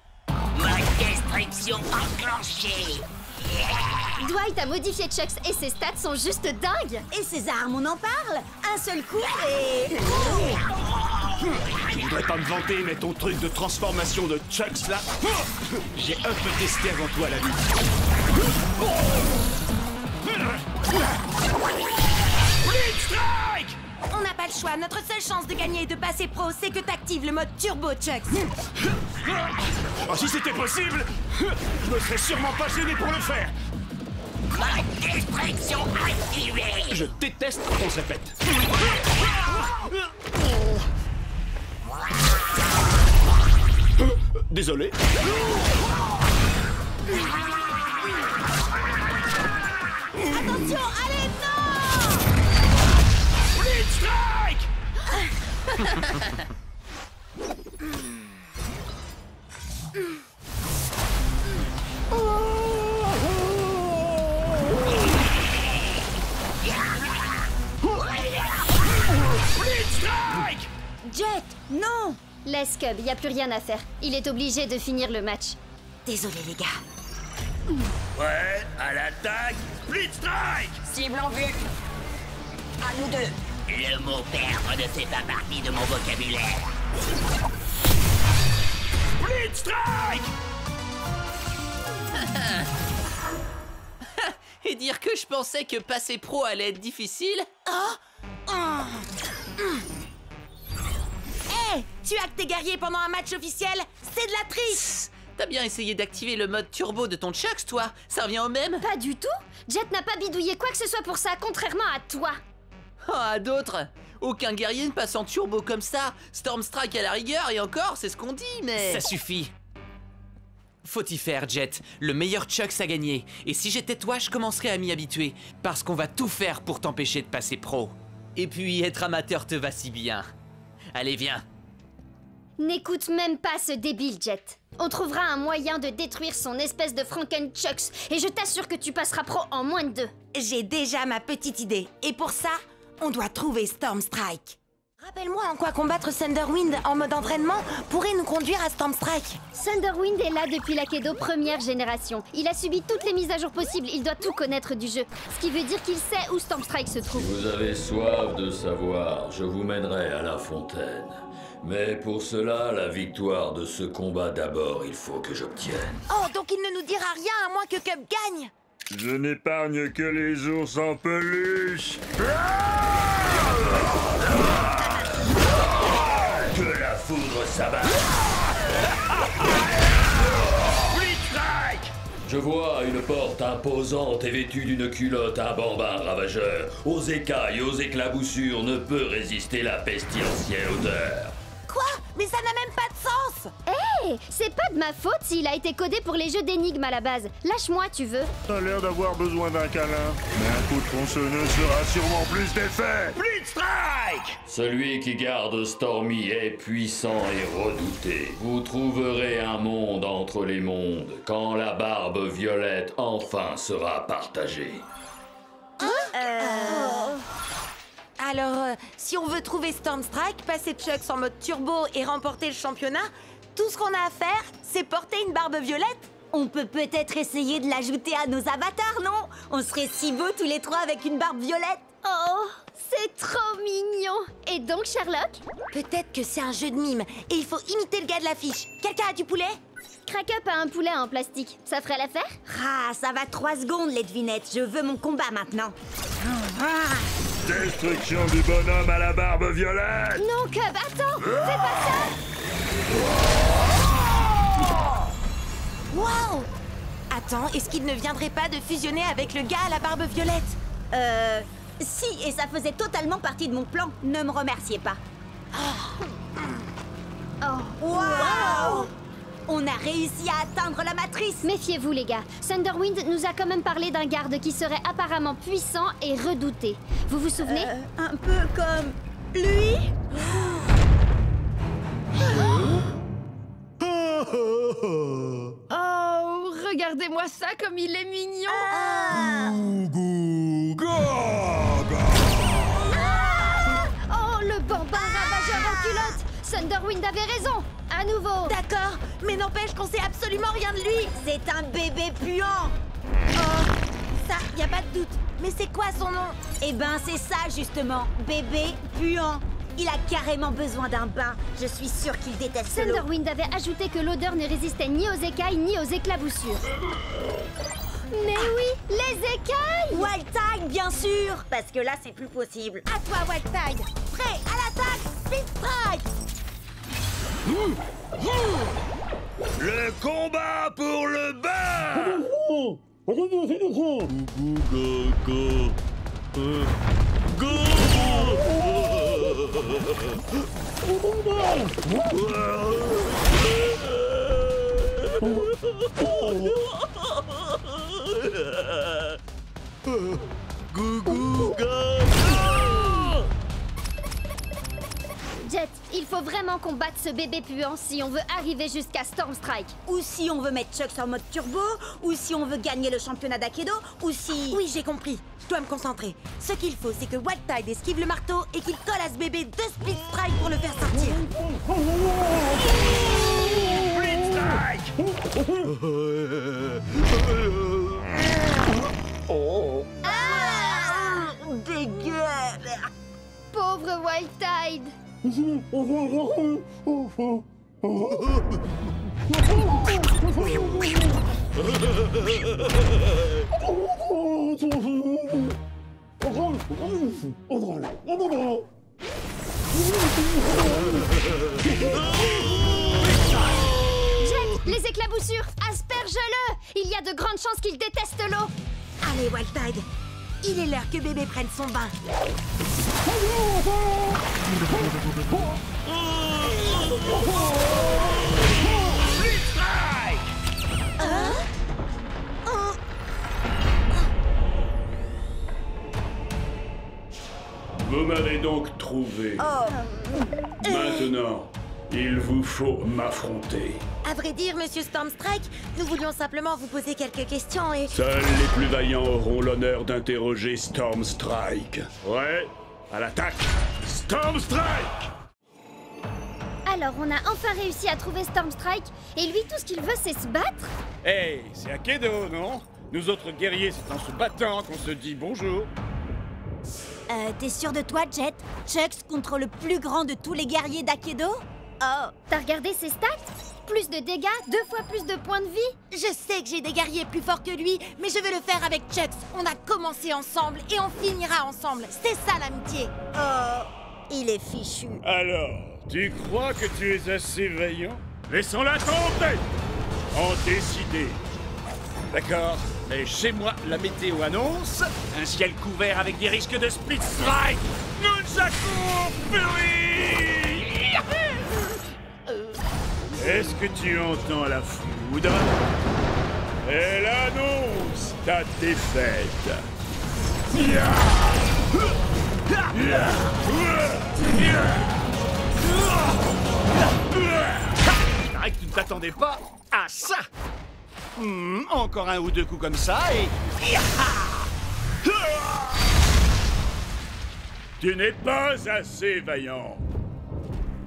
Ma destruction enclenchée. Dwight a modifié Chucks et ses stats sont juste dingues. Et ses armes, on en parle? Un seul coup et... Je voudrais pas me vanter, mais ton truc de transformation de Chucks, là... J'ai un peu testé avant toi, la vie. Blitz Strike. On n'a pas le choix. Notre seule chance de gagner et de passer pro, c'est que t'actives le mode Turbo, Chucks. Oh, si c'était possible, je me serais sûrement pas gêné pour le faire. Ma destruction activée. Je déteste quand on se répète. Désolé. Attention, allez, non! Blitz Strike. Blitz Strike. Jet, non! Laisse Cub, y a plus rien à faire. Il est obligé de finir le match. Désolé, les gars. Ouais, à l'attaque. Blitz Strike. Cible en vue. À nous deux. Le mot perdre ne fait pas partie de mon vocabulaire. Blitz Strike. Et dire que je pensais que passer pro allait être difficile? Hé, tu hackes tes guerriers pendant un match officiel? C'est de la triche! T'as bien essayé d'activer le mode turbo de ton Chucks, toi? Ça revient au même? Pas du tout. Jet n'a pas bidouillé quoi que ce soit pour ça, contrairement à toi. Oh, à d'autres? Aucun guerrier ne passe en turbo comme ça. Storm Strike à la rigueur, et encore, c'est ce qu'on dit, mais... Ça suffit. Faut y faire, Jet. Le meilleur Chucks a gagné. Et si j'étais toi, je commencerais à m'y habituer. Parce qu'on va tout faire pour t'empêcher de passer pro. Et puis, être amateur te va si bien. Allez, viens. N'écoute même pas ce débile, Jet. On trouvera un moyen de détruire son espèce de Franken-Chucks et je t'assure que tu passeras pro en moins de 2. J'ai déjà ma petite idée. Et pour ça, on doit trouver Storm Strike. Rappelle-moi en quoi combattre Thunderwind en mode entraînement pourrait nous conduire à Stormstrike. Thunderwind est là depuis l'Akedo première génération. Il a subi toutes les mises à jour possibles, il doit tout connaître du jeu. Ce qui veut dire qu'il sait où Stormstrike se trouve. Si vous avez soif de savoir, je vous mènerai à la fontaine. Mais pour cela, la victoire de ce combat d'abord, il faut que j'obtienne. Oh, donc il ne nous dira rien à moins que Cup gagne. Je n'épargne que les ours en peluche. Que la foudre s'abatte. Blitzstrike! Je vois une porte imposante et vêtue d'une culotte un bambin ravageur. Aux écailles, aux éclaboussures, ne peut résister la pestilentielle odeur. Quoi? Mais ça n'a même pas de sens! Hé, c'est pas de ma faute s'il a été codé pour les jeux d'énigmes à la base. Lâche-moi, tu veux. T'as l'air d'avoir besoin d'un câlin. Mais un coup de tronçonneuse fera sûrement plus d'effet. Blitzstrike! Celui qui garde Stormy est puissant et redouté. Vous trouverez un monde entre les mondes quand la barbe violette enfin sera partagée. Alors, si on veut trouver Stormstrike, passer Chucks en mode turbo et remporter le championnat, tout ce qu'on a à faire, c'est porter une barbe violette. On peut peut-être essayer de l'ajouter à nos avatars, non? On serait si beaux tous les trois avec une barbe violette. Oh, c'est trop mignon. Et donc, Sherlock? Peut-être que c'est un jeu de mime et il faut imiter le gars de l'affiche. Quelqu'un a du poulet? Crack-up a un poulet en plastique. Ça ferait l'affaire? Ah, ça va 3 secondes, les devinettes. Je veux mon combat maintenant. Destruction du bonhomme à la barbe violette. Non, Cub, attends! Fais pas ça! Wow! Attends, est-ce qu'il ne viendrait pas de fusionner avec le gars à la barbe violette? Si, et ça faisait totalement partie de mon plan. Ne me remerciez pas. Wow! On a réussi à atteindre la matrice. Méfiez-vous, les gars. Thunderwind nous a quand même parlé d'un garde qui serait apparemment puissant et redouté. Vous vous souvenez? Un peu comme lui. Oh, regardez-moi ça comme il est mignon. Oh, le bambin ravageur en culotte! Thunderwind avait raison. À nouveau. D'accord, mais n'empêche qu'on sait absolument rien de lui. C'est un bébé puant. Oh, ça, y a pas de doute. Mais c'est quoi son nom? Eh ben, c'est ça, justement. Bébé puant. Il a carrément besoin d'un bain. Je suis sûre qu'il déteste l'eau. Thunderwind avait ajouté que l'odeur ne résistait ni aux écailles ni aux éclaboussures. Mais oui, les écailles! Wildtide, bien sûr. Parce que là, c'est plus possible. À toi, Wildtide. Prêt à l'attaque, Blitzstrike. Le combat pour le bain! Jet, il faut vraiment combattre ce bébé puant si on veut arriver jusqu'à Stormstrike. Ou si on veut mettre Chucks en mode turbo, ou si on veut gagner le championnat d'Akedo, ou si... Oui, j'ai compris. Je dois me concentrer. Ce qu'il faut, c'est que Wildtide esquive le marteau et qu'il colle à ce bébé 2 split strike pour le faire sortir. Dégueu. Pauvre Wildtide. Jet, les éclaboussures, asperge-le. Il y a de grandes chances qu'il déteste l'eau. Allez, Wildtide. Il est l'heure que bébé prenne son bain. Vous m'avez donc trouvé. Maintenant, il vous faut m'affronter. À vrai dire, monsieur Stormstrike, nous voulions simplement vous poser quelques questions et... Seuls les plus vaillants auront l'honneur d'interroger Stormstrike. Ouais, à l'attaque, Storm Strike! Alors, on a enfin réussi à trouver Storm Strike, et lui, tout ce qu'il veut, c'est se battre? Hey, c'est Akedo, non? Nous autres guerriers, c'est en se battant qu'on se dit bonjour. T'es sûr de toi, Jet? Chucks contre le plus grand de tous les guerriers d'Akedo? Oh, t'as regardé ses stats? Plus de dégâts, 2 fois plus de points de vie. Je sais que j'ai des guerriers plus forts que lui, mais je vais le faire avec Chucks. On a commencé ensemble et on finira ensemble. C'est ça l'amitié. Oh, il est fichu. Alors, tu crois que tu es assez vaillant? Laissons-la tomber! En décider. D'accord, mais chez moi, la météo annonce un ciel couvert avec des risques de split strike. Nunchaku Fury! Est-ce que tu entends la foudre? Elle annonce ta défaite. Il paraît que tu ne t'attendais pas à ça. Encore un ou deux coups comme ça et... Tu n'es pas assez vaillant.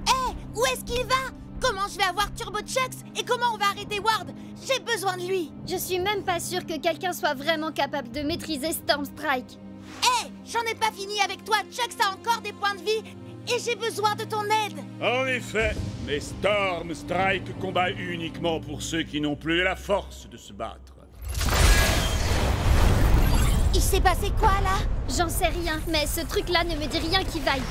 Hé, où est-ce qu'il va? Comment je vais avoir Turbo Chucks? Et comment on va arrêter Ward? J'ai besoin de lui. Je suis même pas sûre que quelqu'un soit vraiment capable de maîtriser Storm Strike. Hé, j'en ai pas fini avec toi. Chucks a encore des points de vie et j'ai besoin de ton aide. En effet, mais Storm Strike combat uniquement pour ceux qui n'ont plus la force de se battre. Il s'est passé quoi là? J'en sais rien, mais ce truc-là ne me dit rien qui vaille.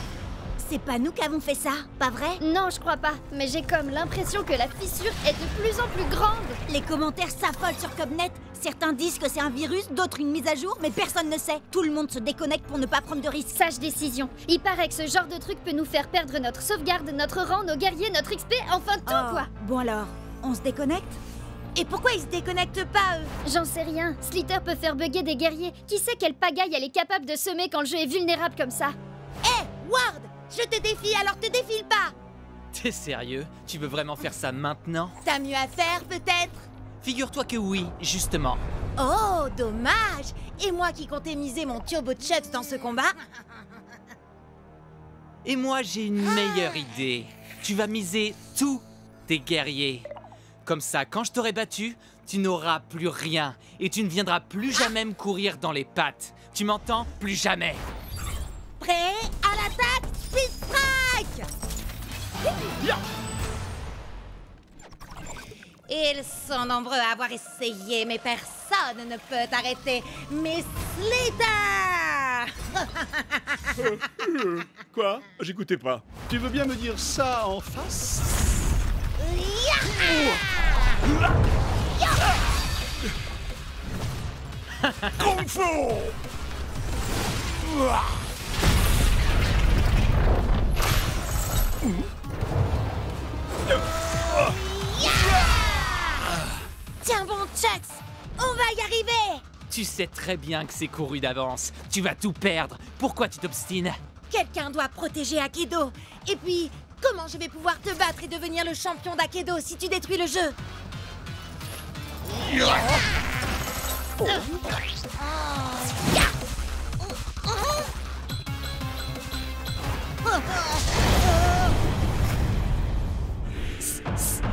C'est pas nous qui avons fait ça, pas vrai? Non, je crois pas, mais j'ai comme l'impression que la fissure est de plus en plus grande. Les commentaires s'affolent sur Cobnet. Certains disent que c'est un virus, d'autres une mise à jour, mais personne ne sait. Tout le monde se déconnecte pour ne pas prendre de risques. Sage décision. Il paraît que ce genre de truc peut nous faire perdre notre sauvegarde, notre rang, nos guerriers, notre XP, enfin tout quoi. Bon alors, on se déconnecte? Et pourquoi ils se déconnectent pas, eux? J'en sais rien. Slither peut faire bugger des guerriers. Qui sait quelle pagaille elle est capable de semer quand le jeu est vulnérable comme ça? Hé, Ward! Je te défie, alors te défile pas! T'es sérieux? Tu veux vraiment faire ça maintenant? T'as mieux à faire, peut-être? Figure-toi que oui, justement. Oh, dommage! Et moi qui comptais miser mon Turbo Chucks dans ce combat? Et moi, j'ai une meilleure idée. Tu vas miser tous tes guerriers. Comme ça, quand je t'aurai battu, tu n'auras plus rien. Et tu ne viendras plus jamais me courir dans les pattes. Tu m'entends? Plus jamais. Prêt à l'attaque, Speed Strike! Ils sont nombreux à avoir essayé, mais personne ne peut arrêter Miss Slither! Quoi? J'écoutais pas. Tu veux bien me dire ça en face? Kung Fu! Tiens bon, Chucks! On va y arriver! Tu sais très bien que c'est couru d'avance. Tu vas tout perdre. Pourquoi tu t'obstines? Quelqu'un doit protéger Akedo. Et puis, comment je vais pouvoir te battre et devenir le champion d'Akedo si tu détruis le jeu?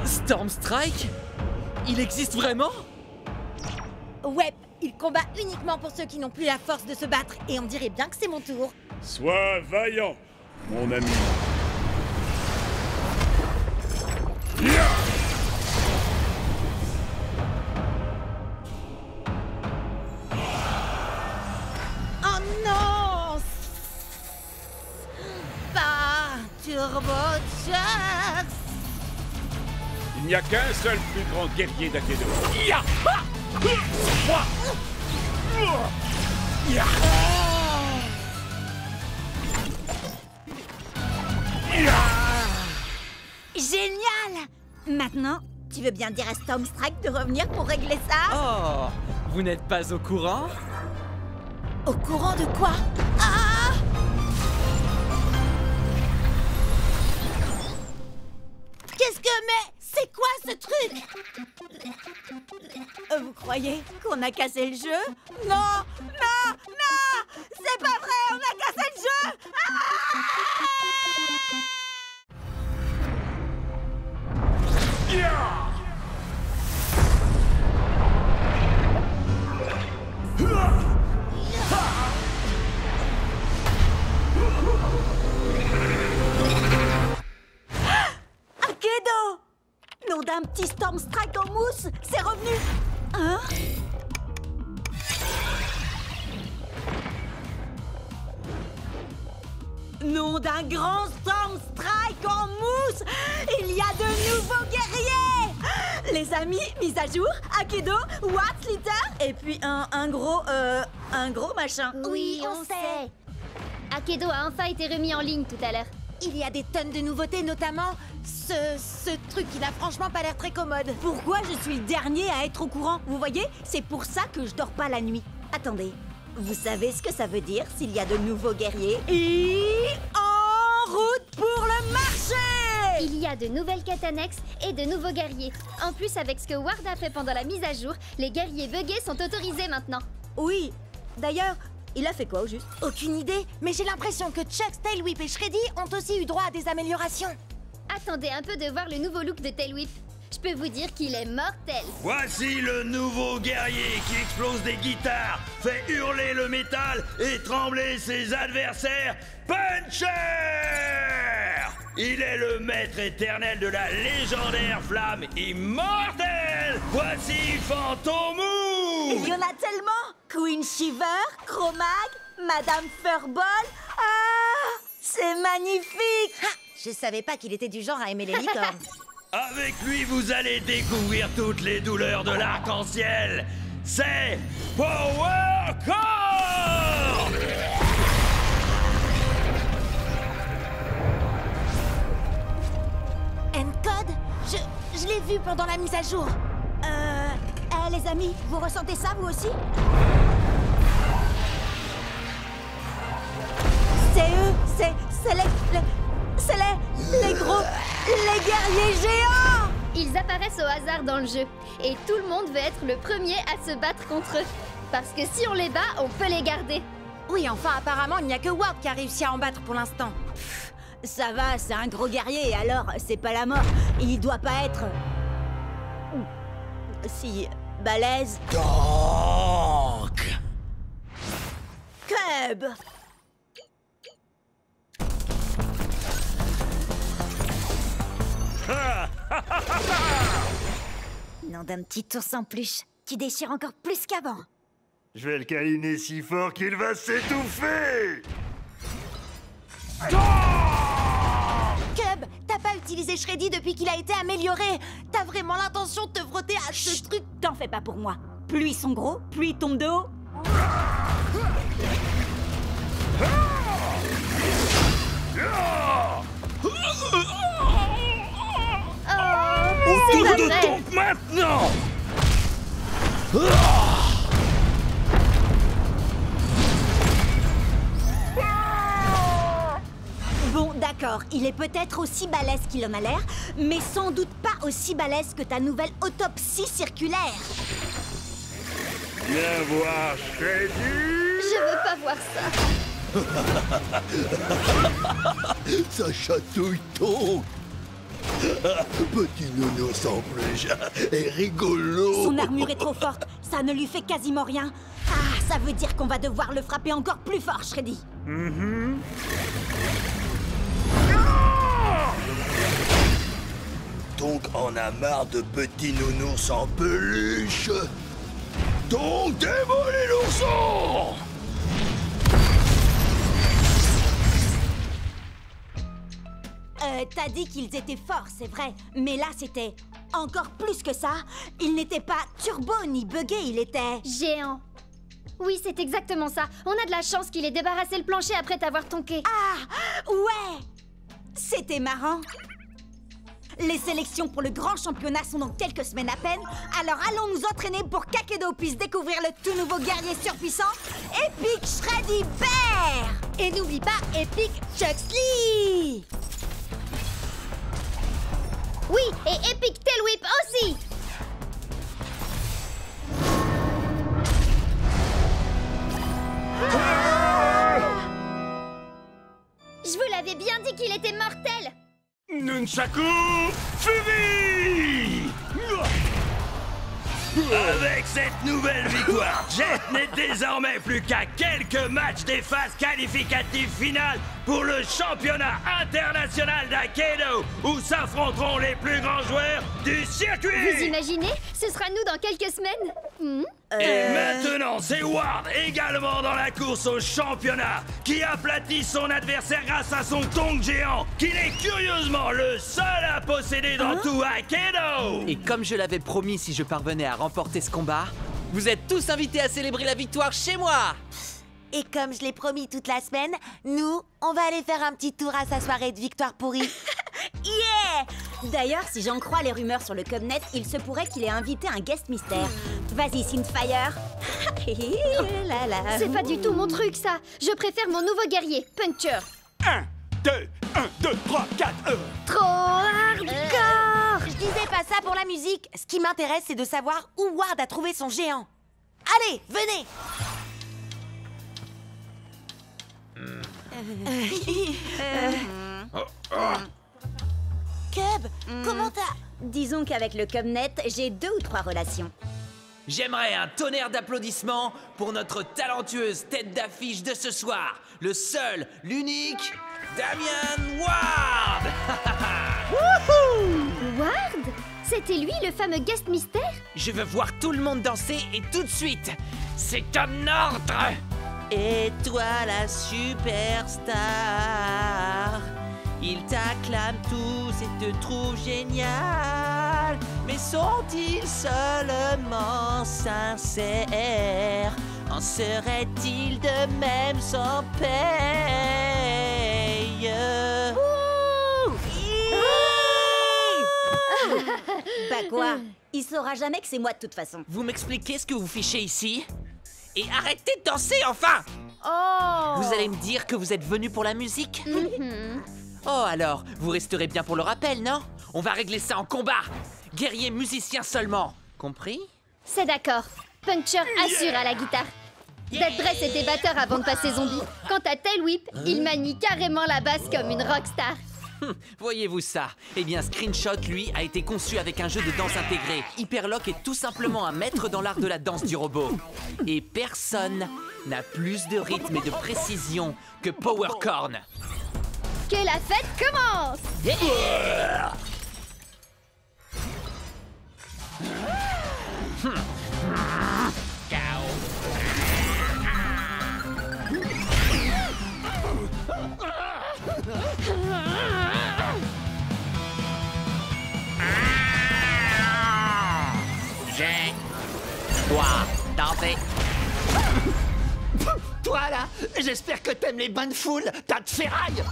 Storm Strike? Il existe vraiment? Ouais, il combat uniquement pour ceux qui n'ont plus la force de se battre. Et on dirait bien que c'est mon tour. Sois vaillant, mon ami. Oh non! Pas Turbo Chucks! Il n'y a qu'un seul plus grand guerrier d'Akedo. Génial! Maintenant, tu veux bien dire à Storm Strike de revenir pour régler ça? Oh, vous n'êtes pas au courant? Au courant de quoi? Ah! Qu'est-ce que... Mais... C'est quoi ce truc? Vous croyez qu'on a cassé le jeu? Non! Non! Non! C'est pas vrai! On a cassé le jeu! Akedo! Nom d'un petit Storm Strike en mousse, c'est revenu! Hein? Nom d'un grand Storm Strike en mousse, il y a de nouveaux guerriers! Les amis, mise à jour, Akedo, What's Litter, et puis un gros machin. Oui, on sait. Akedo a enfin été remis en ligne tout à l'heure. Il y a des tonnes de nouveautés, notamment ce truc qui n'a franchement pas l'air très commode. Pourquoi je suis le dernier à être au courant? Vous voyez, c'est pour ça que je dors pas la nuit. Attendez, vous savez ce que ça veut dire s'il y a de nouveaux guerriers? Et en route pour le marché! Il y a de nouvelles quêtes annexes et de nouveaux guerriers. En plus, avec ce que Ward a fait pendant la mise à jour, les guerriers buggés sont autorisés maintenant. Oui, d'ailleurs, il a fait quoi au juste? Aucune idée, mais j'ai l'impression que Chucks, Tailwhip et Shreddy ont aussi eu droit à des améliorations. Attendez un peu de voir le nouveau look de Tailwhip. Je peux vous dire qu'il est mortel. Voici le nouveau guerrier qui explose des guitares, fait hurler le métal et trembler ses adversaires. Puncher! Il est le maître éternel de la légendaire flamme immortelle. Voici Fantomou! Il y en a tellement! Queen Shiver, Chromag, Madame Furball. Ah! C'est magnifique! Ha! Je savais pas qu'il était du genre à aimer les licornes. Avec lui, vous allez découvrir toutes les douleurs de l'arc-en-ciel. C'est Power Core! Encode? Je l'ai vu pendant la mise à jour. Les amis, vous ressentez ça vous aussi? C'est eux, c'est les gros, les guerriers géants! Ils apparaissent au hasard dans le jeu, et tout le monde veut être le premier à se battre contre eux. Parce que si on les bat, on peut les garder. Oui, enfin, apparemment, il n'y a que Ward qui a réussi à en battre pour l'instant. Ça va, c'est un gros guerrier, alors c'est pas la mort. Il doit pas être... si... balèze. Donc... Cub! Nom d'un petit ours en peluche qui déchire encore plus qu'avant. Je vais le câliner si fort qu'il va s'étouffer. Cub, t'as pas utilisé Shreddy depuis qu'il a été amélioré. T'as vraiment l'intention de te frotter à ce truc? T'en fais pas pour moi. Plus ils sont gros, plus ils tombent de haut. Autour de ton maintenant! Bon, d'accord, il est peut-être aussi balèze qu'il en a l'air, mais sans doute pas aussi balèze que ta nouvelle autopsie circulaire. Viens voir Shreddy. Je veux pas voir ça. Ça chatouille donc. Petit nounours en peluche est rigolo. Son armure est trop forte, ça ne lui fait quasiment rien. Ah, ça veut dire qu'on va devoir le frapper encore plus fort, Shreddy. Donc on a marre de petits nounours en peluche. Donc démolis l'ourson. T'as dit qu'ils étaient forts, c'est vrai. Mais là, c'était encore plus que ça. Il n'était pas turbo ni buggé, il était... géant. Oui, c'est exactement ça. On a de la chance qu'il ait débarrassé le plancher après t'avoir tonké. Ah, ouais. C'était marrant. Les sélections pour le grand championnat sont dans quelques semaines à peine. Alors allons nous entraîner pour qu'Akedo puisse découvrir le tout nouveau guerrier surpuissant, Epic Shreddy Bear. Et n'oublie pas Epic Chuxley. Oui, et Epic Tailwhip aussi. Nunchaku Fury! Avec cette nouvelle victoire, Jet n'est désormais plus qu'à quelques matchs des phases qualificatives finales pour le championnat international d'Aikido, où s'affronteront les plus grands joueurs du circuit. Vous imaginez? Ce sera nous dans quelques semaines. Et maintenant, c'est Ward, également dans la course au championnat, qui aplatit son adversaire grâce à son tong géant, qu'il est curieusement le seul à posséder dans tout Aikido. Et comme je l'avais promis, si je parvenais à remporter ce combat, vous êtes tous invités à célébrer la victoire chez moi. Et comme je l'ai promis toute la semaine, nous, on va aller faire un petit tour à sa soirée de victoire pourrie. Yeah! D'ailleurs, si j'en crois les rumeurs sur le Cubnet, il se pourrait qu'il ait invité un guest mystère. Vas-y, Synthfire. C'est pas du tout mon truc, ça. Je préfère mon nouveau guerrier, Puncture. 1, 2, 3, 4, Trop hardcore! Je disais pas ça pour la musique. Ce qui m'intéresse, c'est de savoir où Ward a trouvé son géant. Allez, venez! Cub, comment t'as... Disons qu'avec le Cubnet, j'ai 2 ou 3 relations. J'aimerais un tonnerre d'applaudissements pour notre talentueuse tête d'affiche de ce soir, le seul, l'unique, Damian Ward. Ward? C'était lui, le fameux guest mystère? Je veux voir tout le monde danser et tout de suite. C'est un ordre. Et toi la superstar, ils t'acclament tous et te trouvent génial. Mais sont-ils seulement sincères? En serait-il de même sans paye? Bah quoi? Il saura jamais que c'est moi de toute façon. Vous m'expliquez ce que vous fichez ici? Et arrêtez de danser, enfin! Oh! Vous allez me dire que vous êtes venu pour la musique? Oh alors, vous resterez bien pour le rappel, non? On va régler ça en combat! Guerrier musicien seulement, compris? C'est d'accord. Puncture assure à la guitare. Dead Dress était batteur avant de passer zombie. Quant à Tail Whip, il manie carrément la basse comme une rockstar. Voyez-vous ça? Eh bien, Screenshot, lui, a été conçu avec un jeu de danse intégré. Hyperlock est tout simplement un maître dans l'art de la danse du robot. Et personne n'a plus de rythme et de précision que Powercorn. Que la fête commence! J'ai dois danser. Toi là, j'espère que t'aimes les bains de foule, tas de ferraille.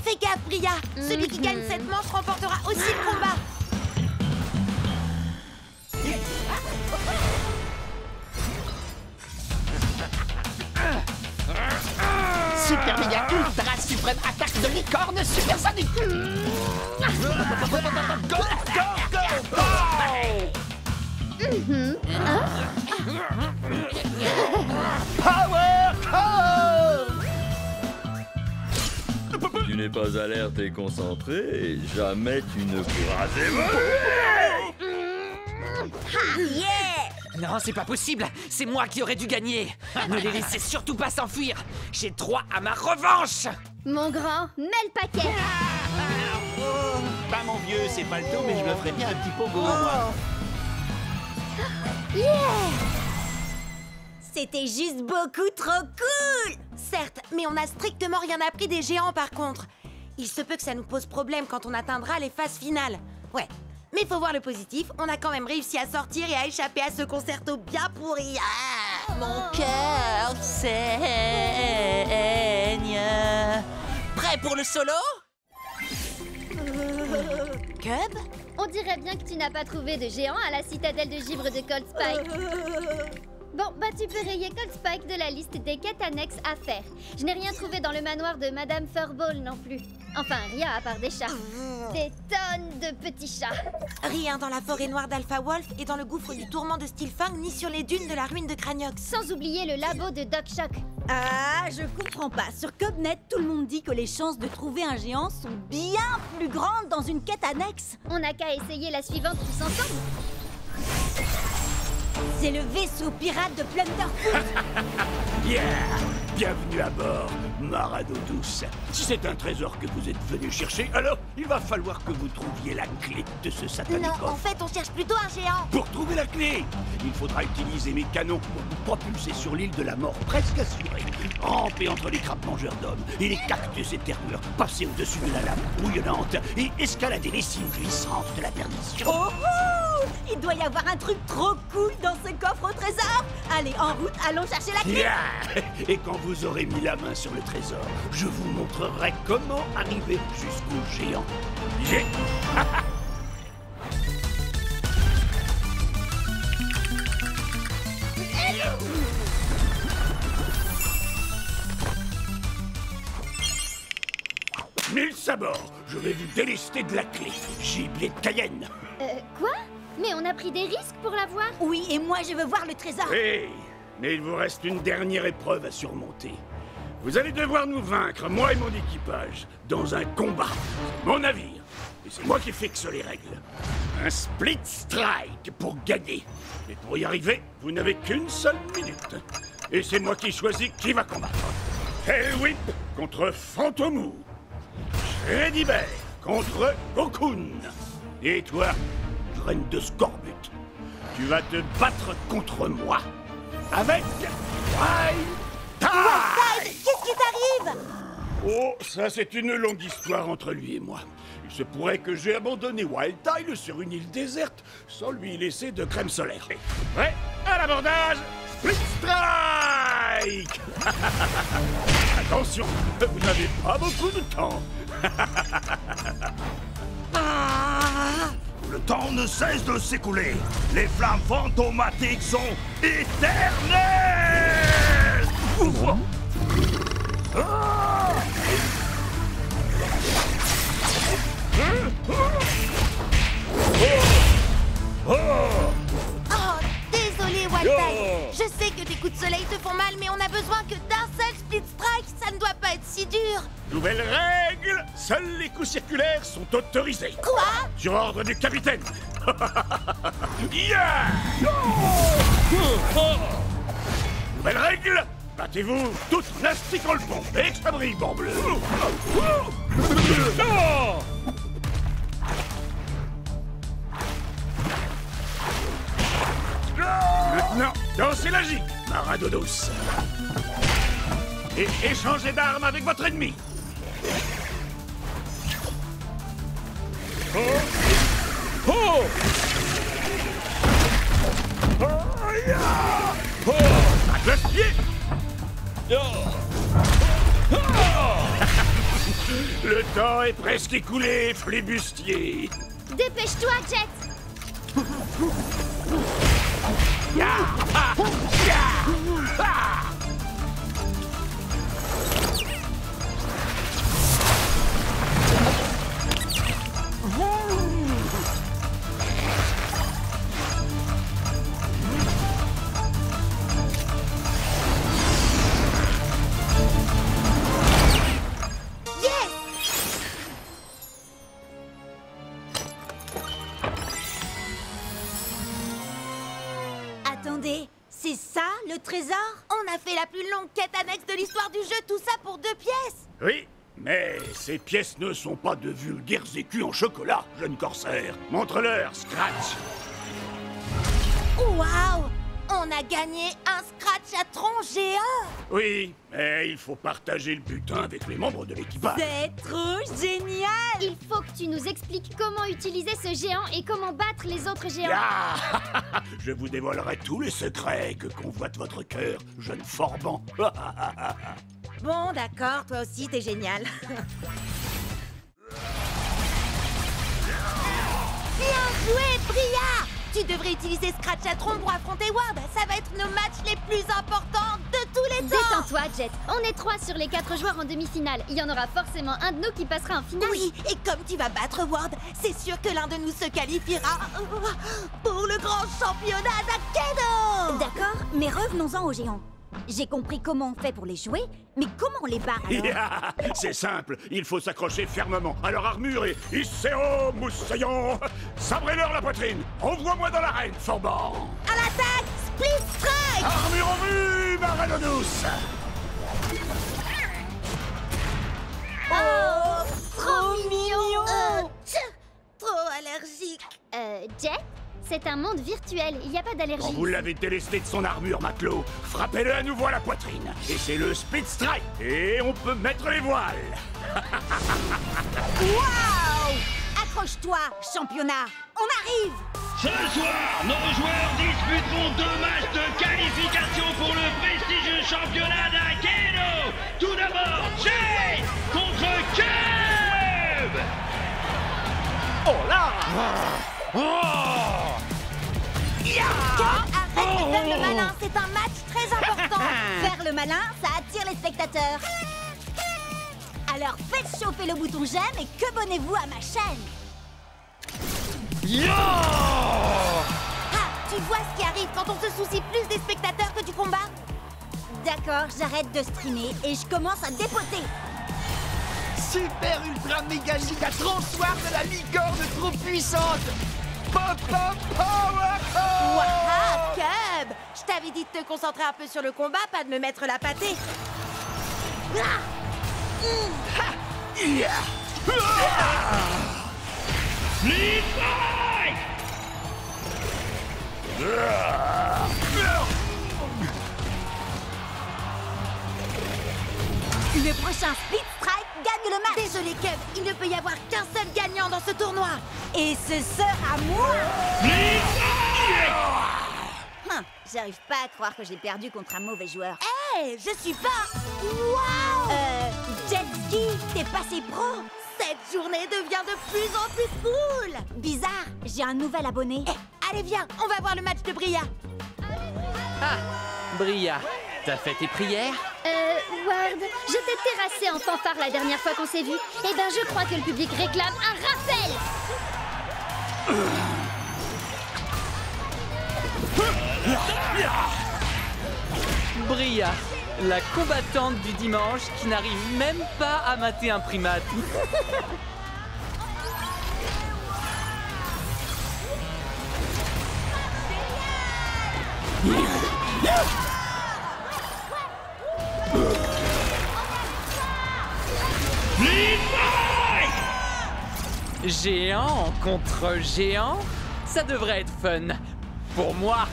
Fais gaffe, Bria. Celui qui gagne cette manche remportera aussi le combat. Super méga ultra suprême attaque de licorne supersonique. Go, go, go, Power Core. Tu n'es pas alerte et concentré, jamais tu ne pourras évoluer. Non, c'est pas possible. C'est moi qui aurais dû gagner. Ne les laissez surtout pas s'enfuir. J'ai droit à ma revanche. Mon grand, mets le paquet. Bah mon vieux, c'est pas le tout, mais je me ferais bien un petit pogo, moi. C'était juste beaucoup trop cool. Certes, mais on n'a strictement rien appris des géants par contre. Il se peut que ça nous pose problème quand on atteindra les phases finales. Ouais, mais faut voir le positif, on a quand même réussi à sortir et à échapper à ce concerto bien pourri. Ah, mon cœur saigne. Prêt pour le solo? Cub? On dirait bien que tu n'as pas trouvé de géant à la citadelle de givre de Cold Spike. Bon, bah tu peux rayer Cold Spike de la liste des quêtes annexes à faire. Je n'ai rien trouvé dans le manoir de Madame Furball non plus. Enfin, rien à part des chats. Des tonnes de petits chats. Rien dans la forêt noire d'Alpha Wolf et dans le gouffre du tourment de Steelfang, ni sur les dunes de la ruine de Craniox. Sans oublier le labo de Doc Shock. Ah, je comprends pas. Sur Cubnet, tout le monde dit que les chances de trouver un géant sont bien plus grandes dans une quête annexe. On n'a qu'à essayer la suivante tous ensemble. C'est le vaisseau pirate de Plunderfoot. Yeah! Bienvenue à bord, Marado douce. Si c'est un trésor que vous êtes venu chercher, alors il va falloir que vous trouviez la clé de ce satanique Non, coffre. en fait, on cherche plutôt un géant. Pour trouver la clé, il faudra utiliser mes canons pour vous propulser sur l'île de la mort, presque assurée. Ramper entre les crabes mangeurs d'hommes et les cactus éterneurs, passer au-dessus de la lave bouillonnante et escalader les cimes glissantes de la perdition. Oh, oh! Il doit y avoir un truc trop cool dans ce coffre au trésor. Allez, en route, allons chercher la clé. Yeah! Et quand vous aurez mis la main sur le trésor, je vous montrerai comment arriver jusqu'au géant. J'ai... Mille sabords, je vais vous délester de la clé. Gibier de Cayenne. Quoi? Mais on a pris des risques pour l'avoir? Oui, et moi je veux voir le trésor. Hey, mais il vous reste une dernière épreuve à surmonter. Vous allez devoir nous vaincre, moi et mon équipage, dans un combat. C'est mon navire, et c'est moi qui fixe les règles. Un split strike pour gagner. Et pour y arriver, vous n'avez qu'une seule minute. Et c'est moi qui choisis qui va combattre. Hellwhip contre Fantomou. Shreddy Bear contre Cocoon. Et toi, graine de scorbut, tu vas te battre contre moi avec Wild Tide. Qu'est-ce qui t'arrive? Oh, ça c'est une longue histoire entre lui et moi. Il se pourrait que j'ai abandonné Wild Tide sur une île déserte sans lui laisser de crème solaire. Prêt à l'abordage, Split Strike. Attention, vous n'avez pas beaucoup de temps. Le temps ne cesse de s'écouler. Les flammes fantomatiques sont éternelles. Oh, désolé, Wild Tide. Je sais que tes coups de soleil te font mal, mais on a besoin que d'un seul Split Strike. Ça ne doit pas être si dur. Nouvelle règle, seuls les coups circulaires sont autorisés. Quoi? Sur ordre du capitaine. Yeah! Nouvelle règle, battez-vous toute plastique en le pont. Extra brille, bleu. Maintenant, dansez la gigue, Marado douce. Et échangez d'armes avec votre ennemi. Oh! Oh! Oh! À glace-pied! Le temps est presque écoulé, flibustier. Dépêche-toi, Jet. Ya! Ah! Ya! Ah! Attendez, c'est ça le trésor? On a fait la plus longue quête annexe de l'histoire du jeu, tout ça pour 2 pièces. Oui, mais ces pièces ne sont pas de vulgaires écus en chocolat, jeune corsaire. Montre-leur, Scratch. Waouh! On a gagné un scratch à tronc géant. Oui, mais il faut partager le butin avec les membres de l'équipage. C'est trop génial! Il faut que tu nous expliques comment utiliser ce géant et comment battre les autres géants. Ah! Je vous dévoilerai tous les secrets que convoite votre cœur, jeune forban. Bon, d'accord, toi aussi, t'es génial. Tu devrais utiliser Scratchatron pour affronter Ward. Ça va être nos matchs les plus importants de tous les temps. Détends-toi, Jet. On est 3 sur les 4 joueurs en demi-finale. Il y en aura forcément un de nous qui passera en finale. Oui, et comme tu vas battre Ward, c'est sûr que l'un de nous se qualifiera pour le grand championnat d'Akedo. D'accord, mais revenons-en aux géants. J'ai compris comment on fait pour les jouer, mais comment on les barre alors? C'est simple, il faut s'accrocher fermement à leur armure et Isséo, moussaillon, sabrez-leur la poitrine. Envoie-moi dans l'arène, Forban. À l'attaque, Split Strike. Armure en vue, Maranonous. Oh, trop mignon. Trop allergique. Jet, c'est un monde virtuel, il n'y a pas d'allergie. Quand vous l'avez délesté de son armure, matelot, frappez-le à nouveau à la poitrine. Et c'est le Speed Strike. Et on peut mettre les voiles. Waouh! Accroche-toi, championnat. On arrive. Ce soir, nos joueurs disputeront 2 matchs de qualification pour le prestigieux championnat d'Akedo. Tout d'abord, Jay contre Cube. Oh là! Arrête de faire le malin, c'est un match très important. Faire le malin, ça attire les spectateurs. Alors faites chauffer le bouton j'aime et que abonnez-vous à ma chaîne. Tu vois ce qui arrive quand on se soucie plus des spectateurs que du combat? D'accord, j'arrête de streamer et je commence à dépoter. Super ultra méga giga tranchoir de la licorne trop puissante. Pop pop power! Waouh, Cub! Je t'avais dit de te concentrer un peu sur le combat, pas de me mettre la pâtée. Split Strike! Le prochain Split Strike gagne le match. Désolé, Cub, il ne peut y avoir qu'un seul gagnant dans ce tournoi. Et ce sera moi. Split Strike! J'arrive pas à croire que j'ai perdu contre un mauvais joueur. Hé, je suis pas... Waouh! Jet Ski, t'es passé pro. Cette journée devient de plus en plus cool. Bizarre, j'ai un nouvel abonné. Allez, viens, on va voir le match de Bria. Ah, Bria, t'as fait tes prières? Ward, je t'ai terrassé en fanfare la dernière fois qu'on s'est vu. Eh ben, je crois que le public réclame un rappel. Bria, la combattante du dimanche qui n'arrive même pas à mater un primate. Géant contre géant, ça devrait être fun. Pour moi.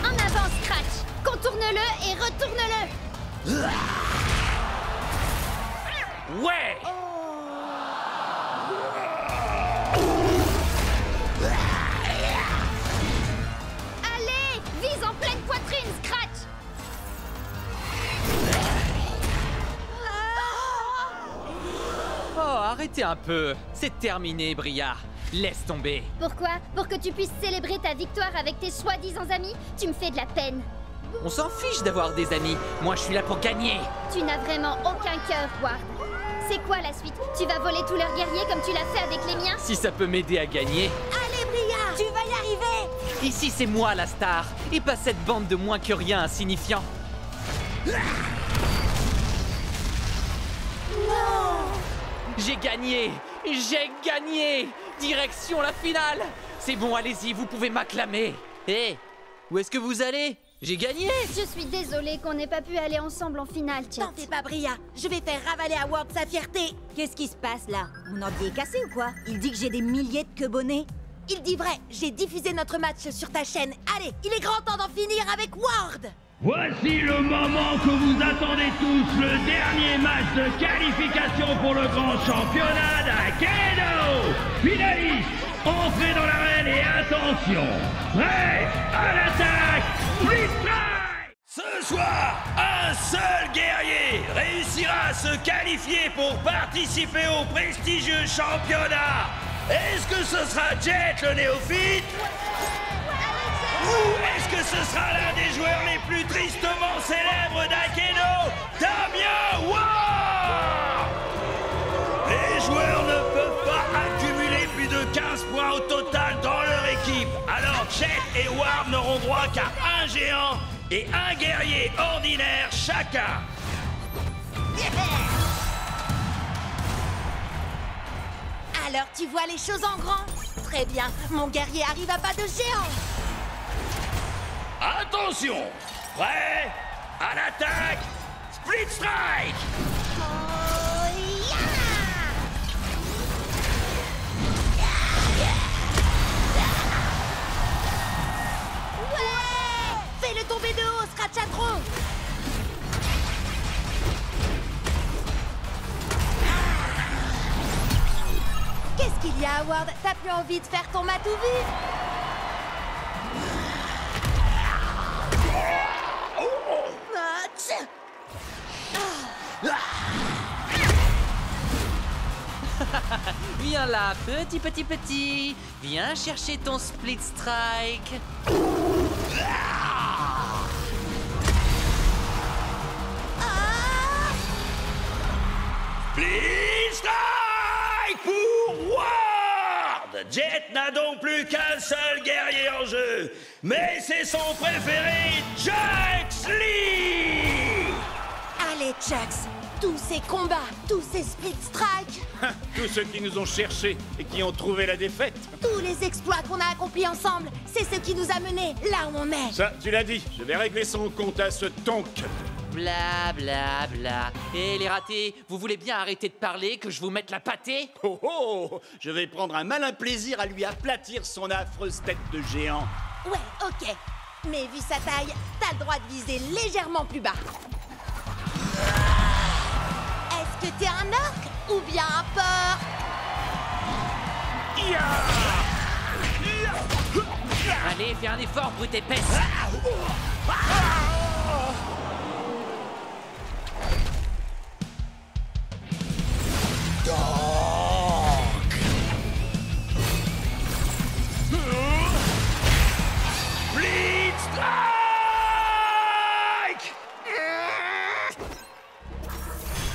En avant, Scratch. Contourne-le et retourne-le. Ouais. Allez, vise en pleine poitrine, Scratch. Oh, arrêtez un peu. C'est terminé, Bria. Laisse tomber. Pourquoi? Pour que tu puisses célébrer ta victoire avec tes soi-disant amis? Tu me fais de la peine. On s'en fiche d'avoir des amis. Moi, je suis là pour gagner. Tu n'as vraiment aucun cœur, Ward. C'est quoi la suite? Tu vas voler tous leurs guerriers comme tu l'as fait avec les miens? Si ça peut m'aider à gagner. Allez, Bria, tu vas y arriver. Ici, c'est moi la star, et pas cette bande de moins que rien insignifiants. Non. J'ai gagné! J'ai gagné! Direction la finale! C'est bon, allez-y, vous pouvez m'acclamer! Hé! Où est-ce que vous allez? J'ai gagné! Je suis désolée qu'on n'ait pas pu aller ensemble en finale, Chet. T'en fais pas, Bria. Je vais faire ravaler à Ward sa fierté. Qu'est-ce qui se passe là? Mon ordi est cassé ou quoi? Il dit que j'ai des milliers de quebonnets. Il dit vrai, j'ai diffusé notre match sur ta chaîne. Allez, il est grand temps d'en finir avec Ward. Voici le moment que vous attendez tous, le dernier match de qualification pour le grand championnat d'Akedo. Finaliste, entrez dans l'arène et attention, prêt à l'attaque, Split Strike. Ce soir, un seul guerrier réussira se qualifier pour participer au prestigieux championnat. Est-ce que ce sera Jet le néophyte? Ou est-ce que ce sera l'un des joueurs les plus tristement célèbres d'Akedo, Damien Ward? Les joueurs ne peuvent pas accumuler plus de 15 points au total dans leur équipe. Alors Jet et Ward n'auront droit qu'à un géant et un guerrier ordinaire chacun. Alors tu vois les choses en grand? Très bien, mon guerrier arrive à pas de géant. Attention! Prêt? À l'attaque! Split Strike! Ouais! Fais-le tomber de haut, Scratchatron! Qu'est-ce qu'il y a, Howard? T'as plus envie de faire ton matou vif? Viens là, petit. Viens chercher ton Split Strike. Split Strike pour Ward! Jet n'a donc plus qu'un seul guerrier en jeu, mais c'est son préféré, Chucks Lee! Allez, Chucks, tous ces combats, tous ces split strikes, Tous ceux qui nous ont cherchés et qui ont trouvé la défaite. tous les exploits qu'on a accomplis ensemble, c'est ce qui nous a menés là où on est. Ça, tu l'as dit, je vais régler son compte à ce tonk. Bla bla bla. Et les ratés, vous voulez bien arrêter de parler, que je vous mette la pâtée? Oh oh, je vais prendre un malin plaisir à lui aplatir son affreuse tête de géant. Ouais, ok. Mais vu sa taille, t'as le droit de viser légèrement plus bas. Est-ce que t'es un orc ou bien un porc? Allez, fais un effort, brute épaisse. Split Strike!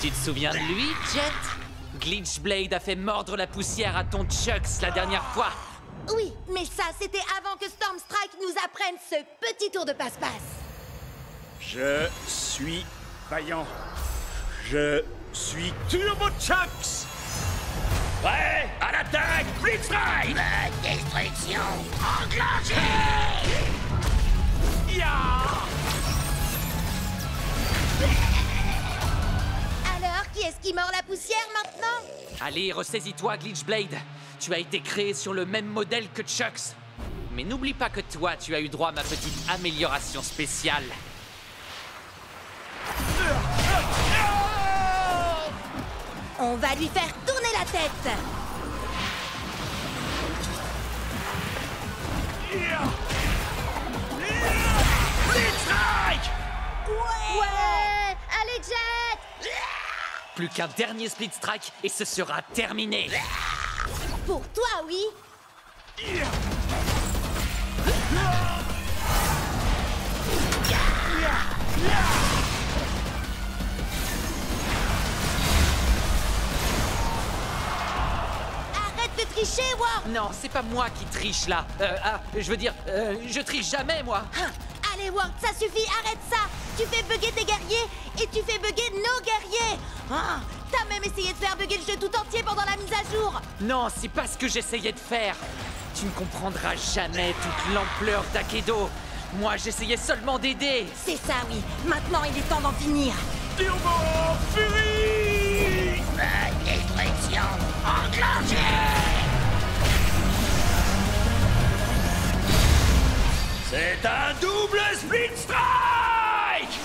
Tu te souviens de lui, Jet? Glitchblade a fait mordre la poussière à ton Chucks la dernière fois. Oui, mais ça, c'était avant que Stormstrike nous apprenne ce petit tour de passe-passe. Je suis vaillant. Je suis Turbo Chucks. Prêt? À l'attaque! Split Strike! Destruction enclenchée! Alors, qui est-ce qui mord la poussière maintenant? Allez, ressaisis-toi, Glitchblade. Tu as été créé sur le même modèle que Chucks. Mais n'oublie pas que toi, tu as eu droit à ma petite amélioration spéciale. On va lui faire tourner la tête. Split Strike! Ouais! Allez, Jet! Plus qu'un dernier Split Strike et ce sera terminé. Pour toi, oui. Arrête de tricher, Ward. Non, c'est pas moi qui triche là. Je triche jamais, moi. Allez, Ward, ça suffit, arrête ça. Tu fais bugger tes guerriers et tu fais bugger nos guerriers. T'as même essayé de faire bugger le jeu tout entier pendant la mise à jour. Non, c'est pas ce que j'essayais de faire. Tu ne comprendras jamais toute l'ampleur d'Akedo. Moi, j'essayais seulement d'aider. C'est ça, oui. Maintenant, il est temps d'en finir. Turbo Fury! Destruction enclenchée! C'est un double Split Strike!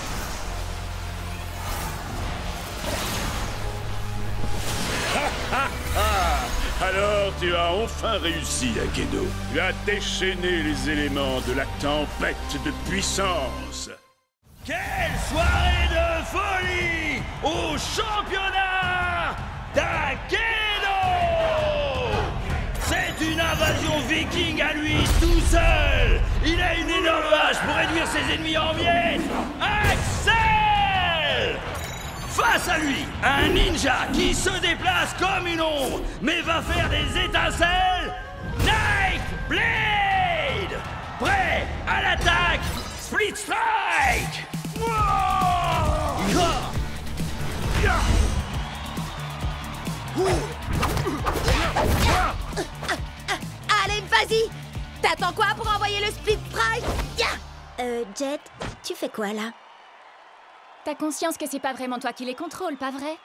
Alors tu as enfin réussi, Akedo. Tu as déchaîné les éléments de la tempête de puissance. Quelle soirée de folie! au championnat d'Akedo! C'est une invasion viking à lui tout seul! Il a une énorme hache pour réduire ses ennemis en miettes! Axel! Face à lui, un ninja qui se déplace comme une ombre, mais va faire des étincelles! Night Blade! Prêt à l'attaque! Split Strike! Allez, vas-y! T'attends quoi pour envoyer le Split Strike? Jet, tu fais quoi là? T'as conscience que c'est pas vraiment toi qui les contrôles, pas vrai?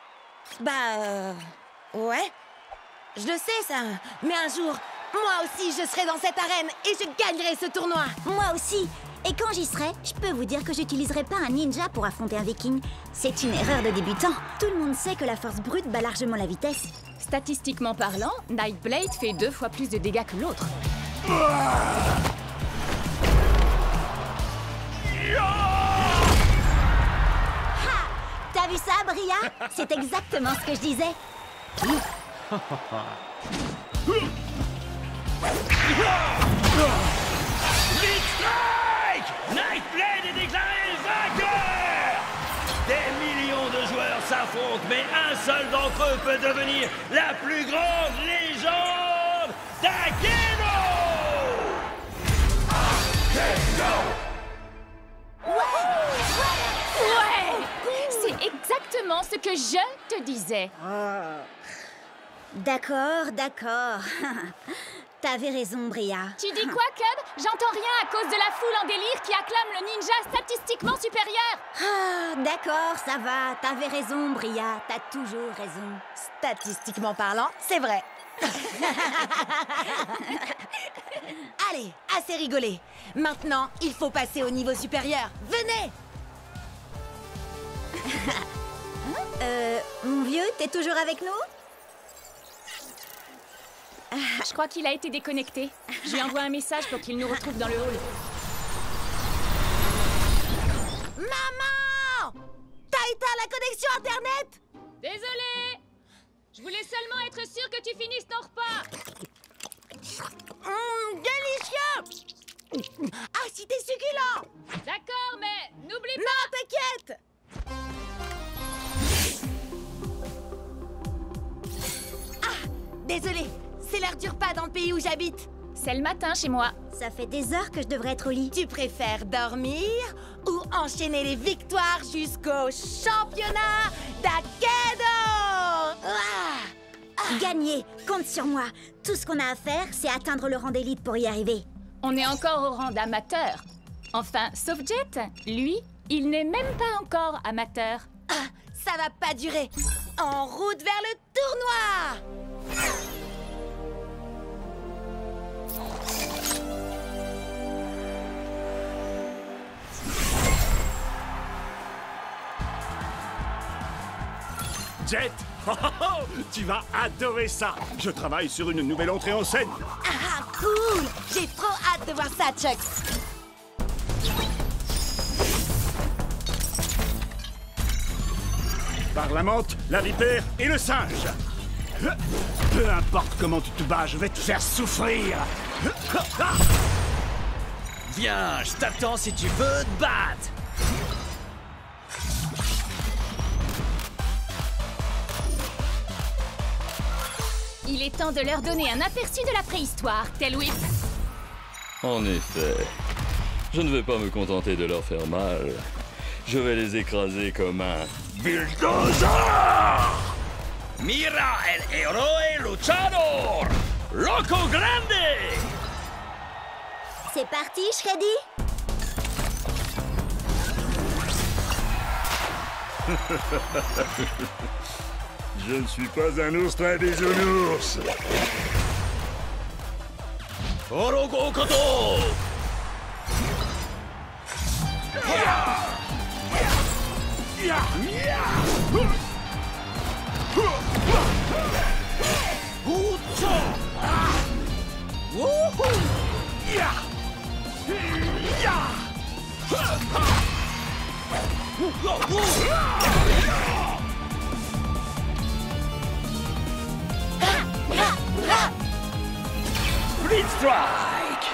Ouais. Je le sais, ça. Mais un jour, moi aussi, je serai dans cette arène et je gagnerai ce tournoi. Moi aussi. Et quand j'y serai, je peux vous dire que j'utiliserai pas un ninja pour affronter un viking. C'est une erreur de débutant. Tout le monde sait que la force brute bat largement la vitesse. Statistiquement parlant, Nightblade fait 2 fois plus de dégâts que l'autre. T'as vu ça, Bria? C'est exactement ce que je disais. Split Strike! Nightblade est déclaré vainqueur! Des millions de joueurs s'affrontent, mais un seul d'entre eux peut devenir la plus grande légende d'Akedo! Ouais! C'est exactement ce que je te disais. D'accord, d'accord. T'avais raison, Bria. Tu dis quoi, Cub? J'entends rien à cause de la foule en délire qui acclame le ninja statistiquement supérieur. Ah, d'accord, ça va. T'avais raison, Bria. T'as toujours raison. Statistiquement parlant, c'est vrai. Allez, assez rigolé. Maintenant, il faut passer au niveau supérieur. Venez! Mon vieux, t'es toujours avec nous? Je crois qu'il a été déconnecté. Je lui envoie un message pour qu'il nous retrouve dans le hall. Maman! T'as éteint la connexion Internet? Désolée! Je voulais seulement être sûre que tu finisses ton repas. Délicieux! Ah, si t'es succulent! D'accord, mais n'oublie pas... Non, t'inquiète! Ah, désolé, c'est l'heure du repas dans le pays où j'habite. C'est le matin chez moi. Ça fait des heures que je devrais être au lit. Tu préfères dormir ou enchaîner les victoires jusqu'au championnat d'Akedo? Gagner, compte sur moi. Tout ce qu'on a à faire, c'est atteindre le rang d'élite pour y arriver. On est encore au rang d'amateur. Enfin, sauf Jet. Lui, il n'est même pas encore amateur. Ah, ça va pas durer. En route vers le tournoi! Jet, tu vas adorer ça. Je travaille sur une nouvelle entrée en scène. Ah, cool! J'ai trop hâte de voir ça, Chuck. Par la menthe, la vipère et le singe. Peu importe comment tu te bats, je vais te faire souffrir. Viens, je t'attends si tu veux te battre. Il est temps de leur donner un aperçu de la préhistoire, Tail Whip. En effet, je ne vais pas me contenter de leur faire mal. Je vais les écraser comme un bulldozer! Mira el héroe luchador! Loco Grande! C'est parti, Shreddy? Je ne suis pas un ours très bisounours. Orogo Koto! Split Strike.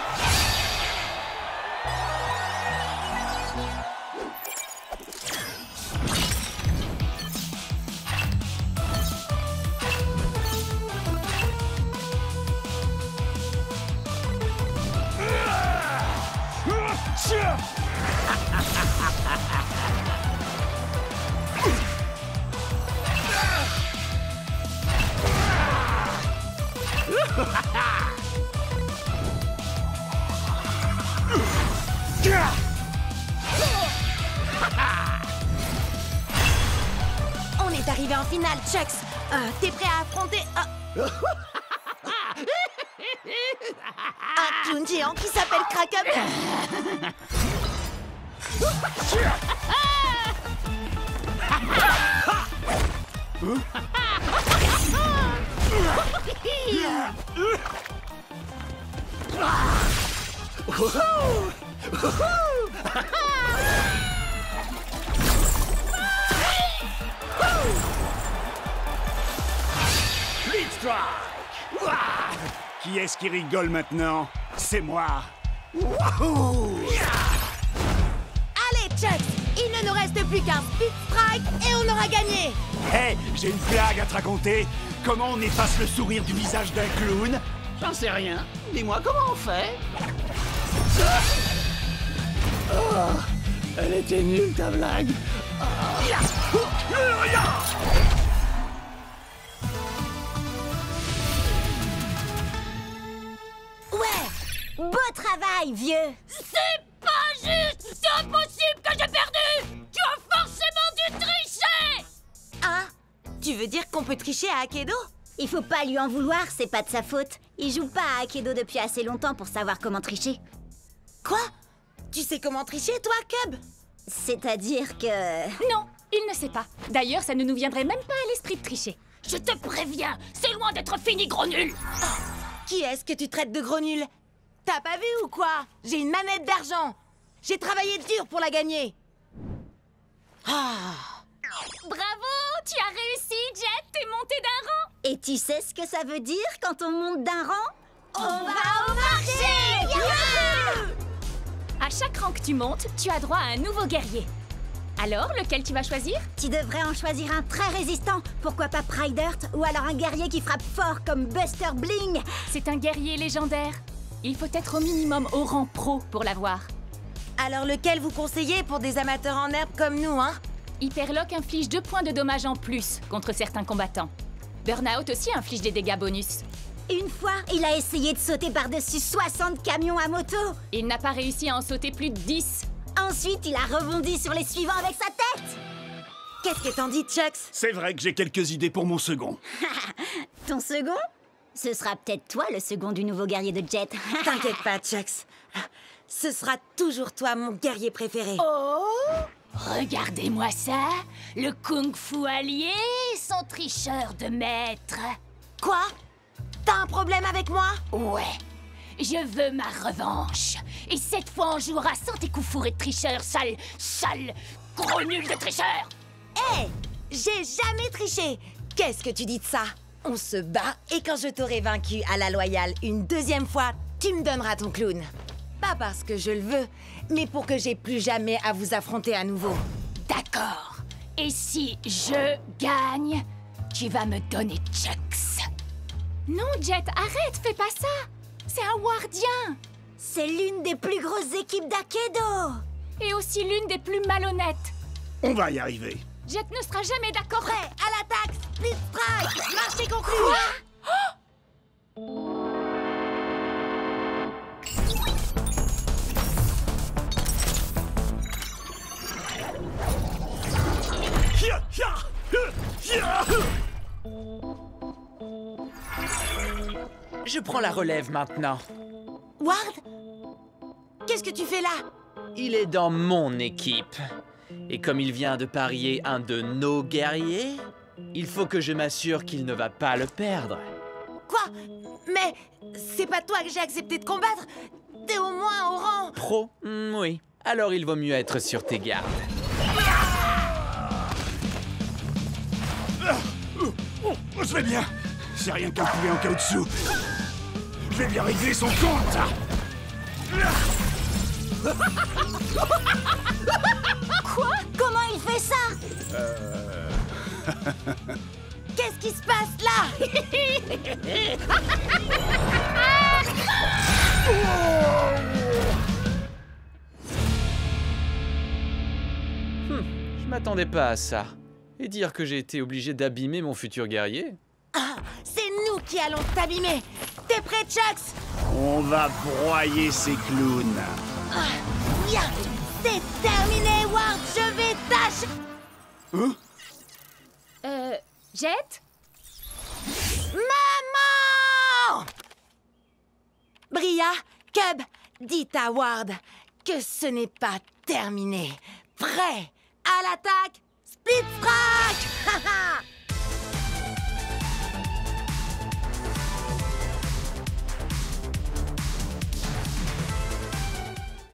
On est arrivé en finale, Chucks. T'es prêt à affronter un clown géant qui s'appelle Kraken? Split Strike. Ouah. Qui est-ce qui rigole maintenant? C'est moi. Wouhou. Allez, Chucks, il ne nous reste plus qu'un Split Strike et on aura gagné. Hé, j'ai une blague à te raconter. Comment on efface le sourire du visage d'un clown? J'en sais rien. Dis-moi comment on fait. Oh, elle était nulle ta blague. Ouais, beau travail, vieux. C'est pas juste! C'est impossible que j'ai perdu! Tu as forcément dû tricher! Hein? Tu veux dire qu'on peut tricher à Akedo? Il faut pas lui en vouloir, c'est pas de sa faute. Il joue pas à Akedo depuis assez longtemps pour savoir comment tricher. Quoi? Tu sais comment tricher, toi, Cub? C'est-à-dire que... Non, il ne sait pas. D'ailleurs, ça ne nous viendrait même pas à l'esprit de tricher. Je te préviens, c'est loin d'être fini, gros nul! Qui est-ce que tu traites de gros nul? T'as pas vu ou quoi? J'ai une manette d'argent. J'ai travaillé dur pour la gagner. Bravo! Tu as réussi, Jet! T'es monté d'un rang! Et tu sais ce que ça veut dire quand on monte d'un rang? On va au marché! Youhou! À chaque rang que tu montes, tu as droit à un nouveau guerrier. Alors, lequel tu vas choisir? Tu devrais en choisir un très résistant. Pourquoi pas Pride Earth? Ou alors un guerrier qui frappe fort comme Buster Bling. C'est un guerrier légendaire. Il faut être au minimum au rang pro pour l'avoir. Alors lequel vous conseillez pour des amateurs en herbe comme nous, hein? Hyperlock inflige 2 points de dommages en plus contre certains combattants. Burnout aussi inflige des dégâts bonus. Une fois, il a essayé de sauter par-dessus 60 camions à moto. Il n'a pas réussi à en sauter plus de 10. Ensuite, il a rebondi sur les suivants avec sa tête. Qu'est-ce que t'en dis, Chucks? C'est vrai que j'ai quelques idées pour mon second. Ton second? Ce sera peut-être toi le second du nouveau guerrier de Jet. T'inquiète pas, Chucks. Ce sera toujours toi, mon guerrier préféré. Oh! Regardez-moi ça! Le kung-fu allié, son tricheur de maître. Quoi? T'as un problème avec moi? Ouais. Je veux ma revanche. Et cette fois, on jouera sans tes coups fourrés de tricheur, sale gros nul de tricheur! Hé! J'ai jamais triché! Qu'est-ce que tu dis de ça? On se bat et quand je t'aurai vaincu à la loyale une deuxième fois, tu me donneras ton clown. Pas parce que je le veux, mais pour que j'ai plus jamais à vous affronter à nouveau. D'accord. Et si je gagne, tu vas me donner Chucks. Non, Jet, arrête, fais pas ça. C'est un Wardien. C'est l'une des plus grosses équipes d'Akedo. Et aussi l'une des plus malhonnêtes. On va y arriver. Jet ne sera jamais d'accord. Prêt, à l'attaque, Split Strike, marché conclu. Je prends la relève maintenant. Ward? Qu'est-ce que tu fais là? Il est dans mon équipe. Et comme il vient de parier un de nos guerriers, il faut que je m'assure qu'il ne va pas le perdre. Quoi? Mais c'est pas toi que j'ai accepté de combattre? T'es au moins au rang... Pro? Oui. Alors il vaut mieux être sur tes gardes. Je vais bien. C'est rien qu'un poulet en caoutchouc. Je vais bien régler son compte. Quoi? Comment il fait ça? Qu'est-ce qui se passe là? Je m'attendais pas à ça. Et dire que j'ai été obligé d'abîmer mon futur guerrier? Ah, c'est nous qui allons t'abîmer. T'es prêt, Chucks? On va broyer ces clowns. Ah, bien, c'est terminé, Ward. Je vais tâcher. Jet? Maman! Bria, Cub, dites à Ward que ce n'est pas terminé. Prêt à l'attaque, Split Strike!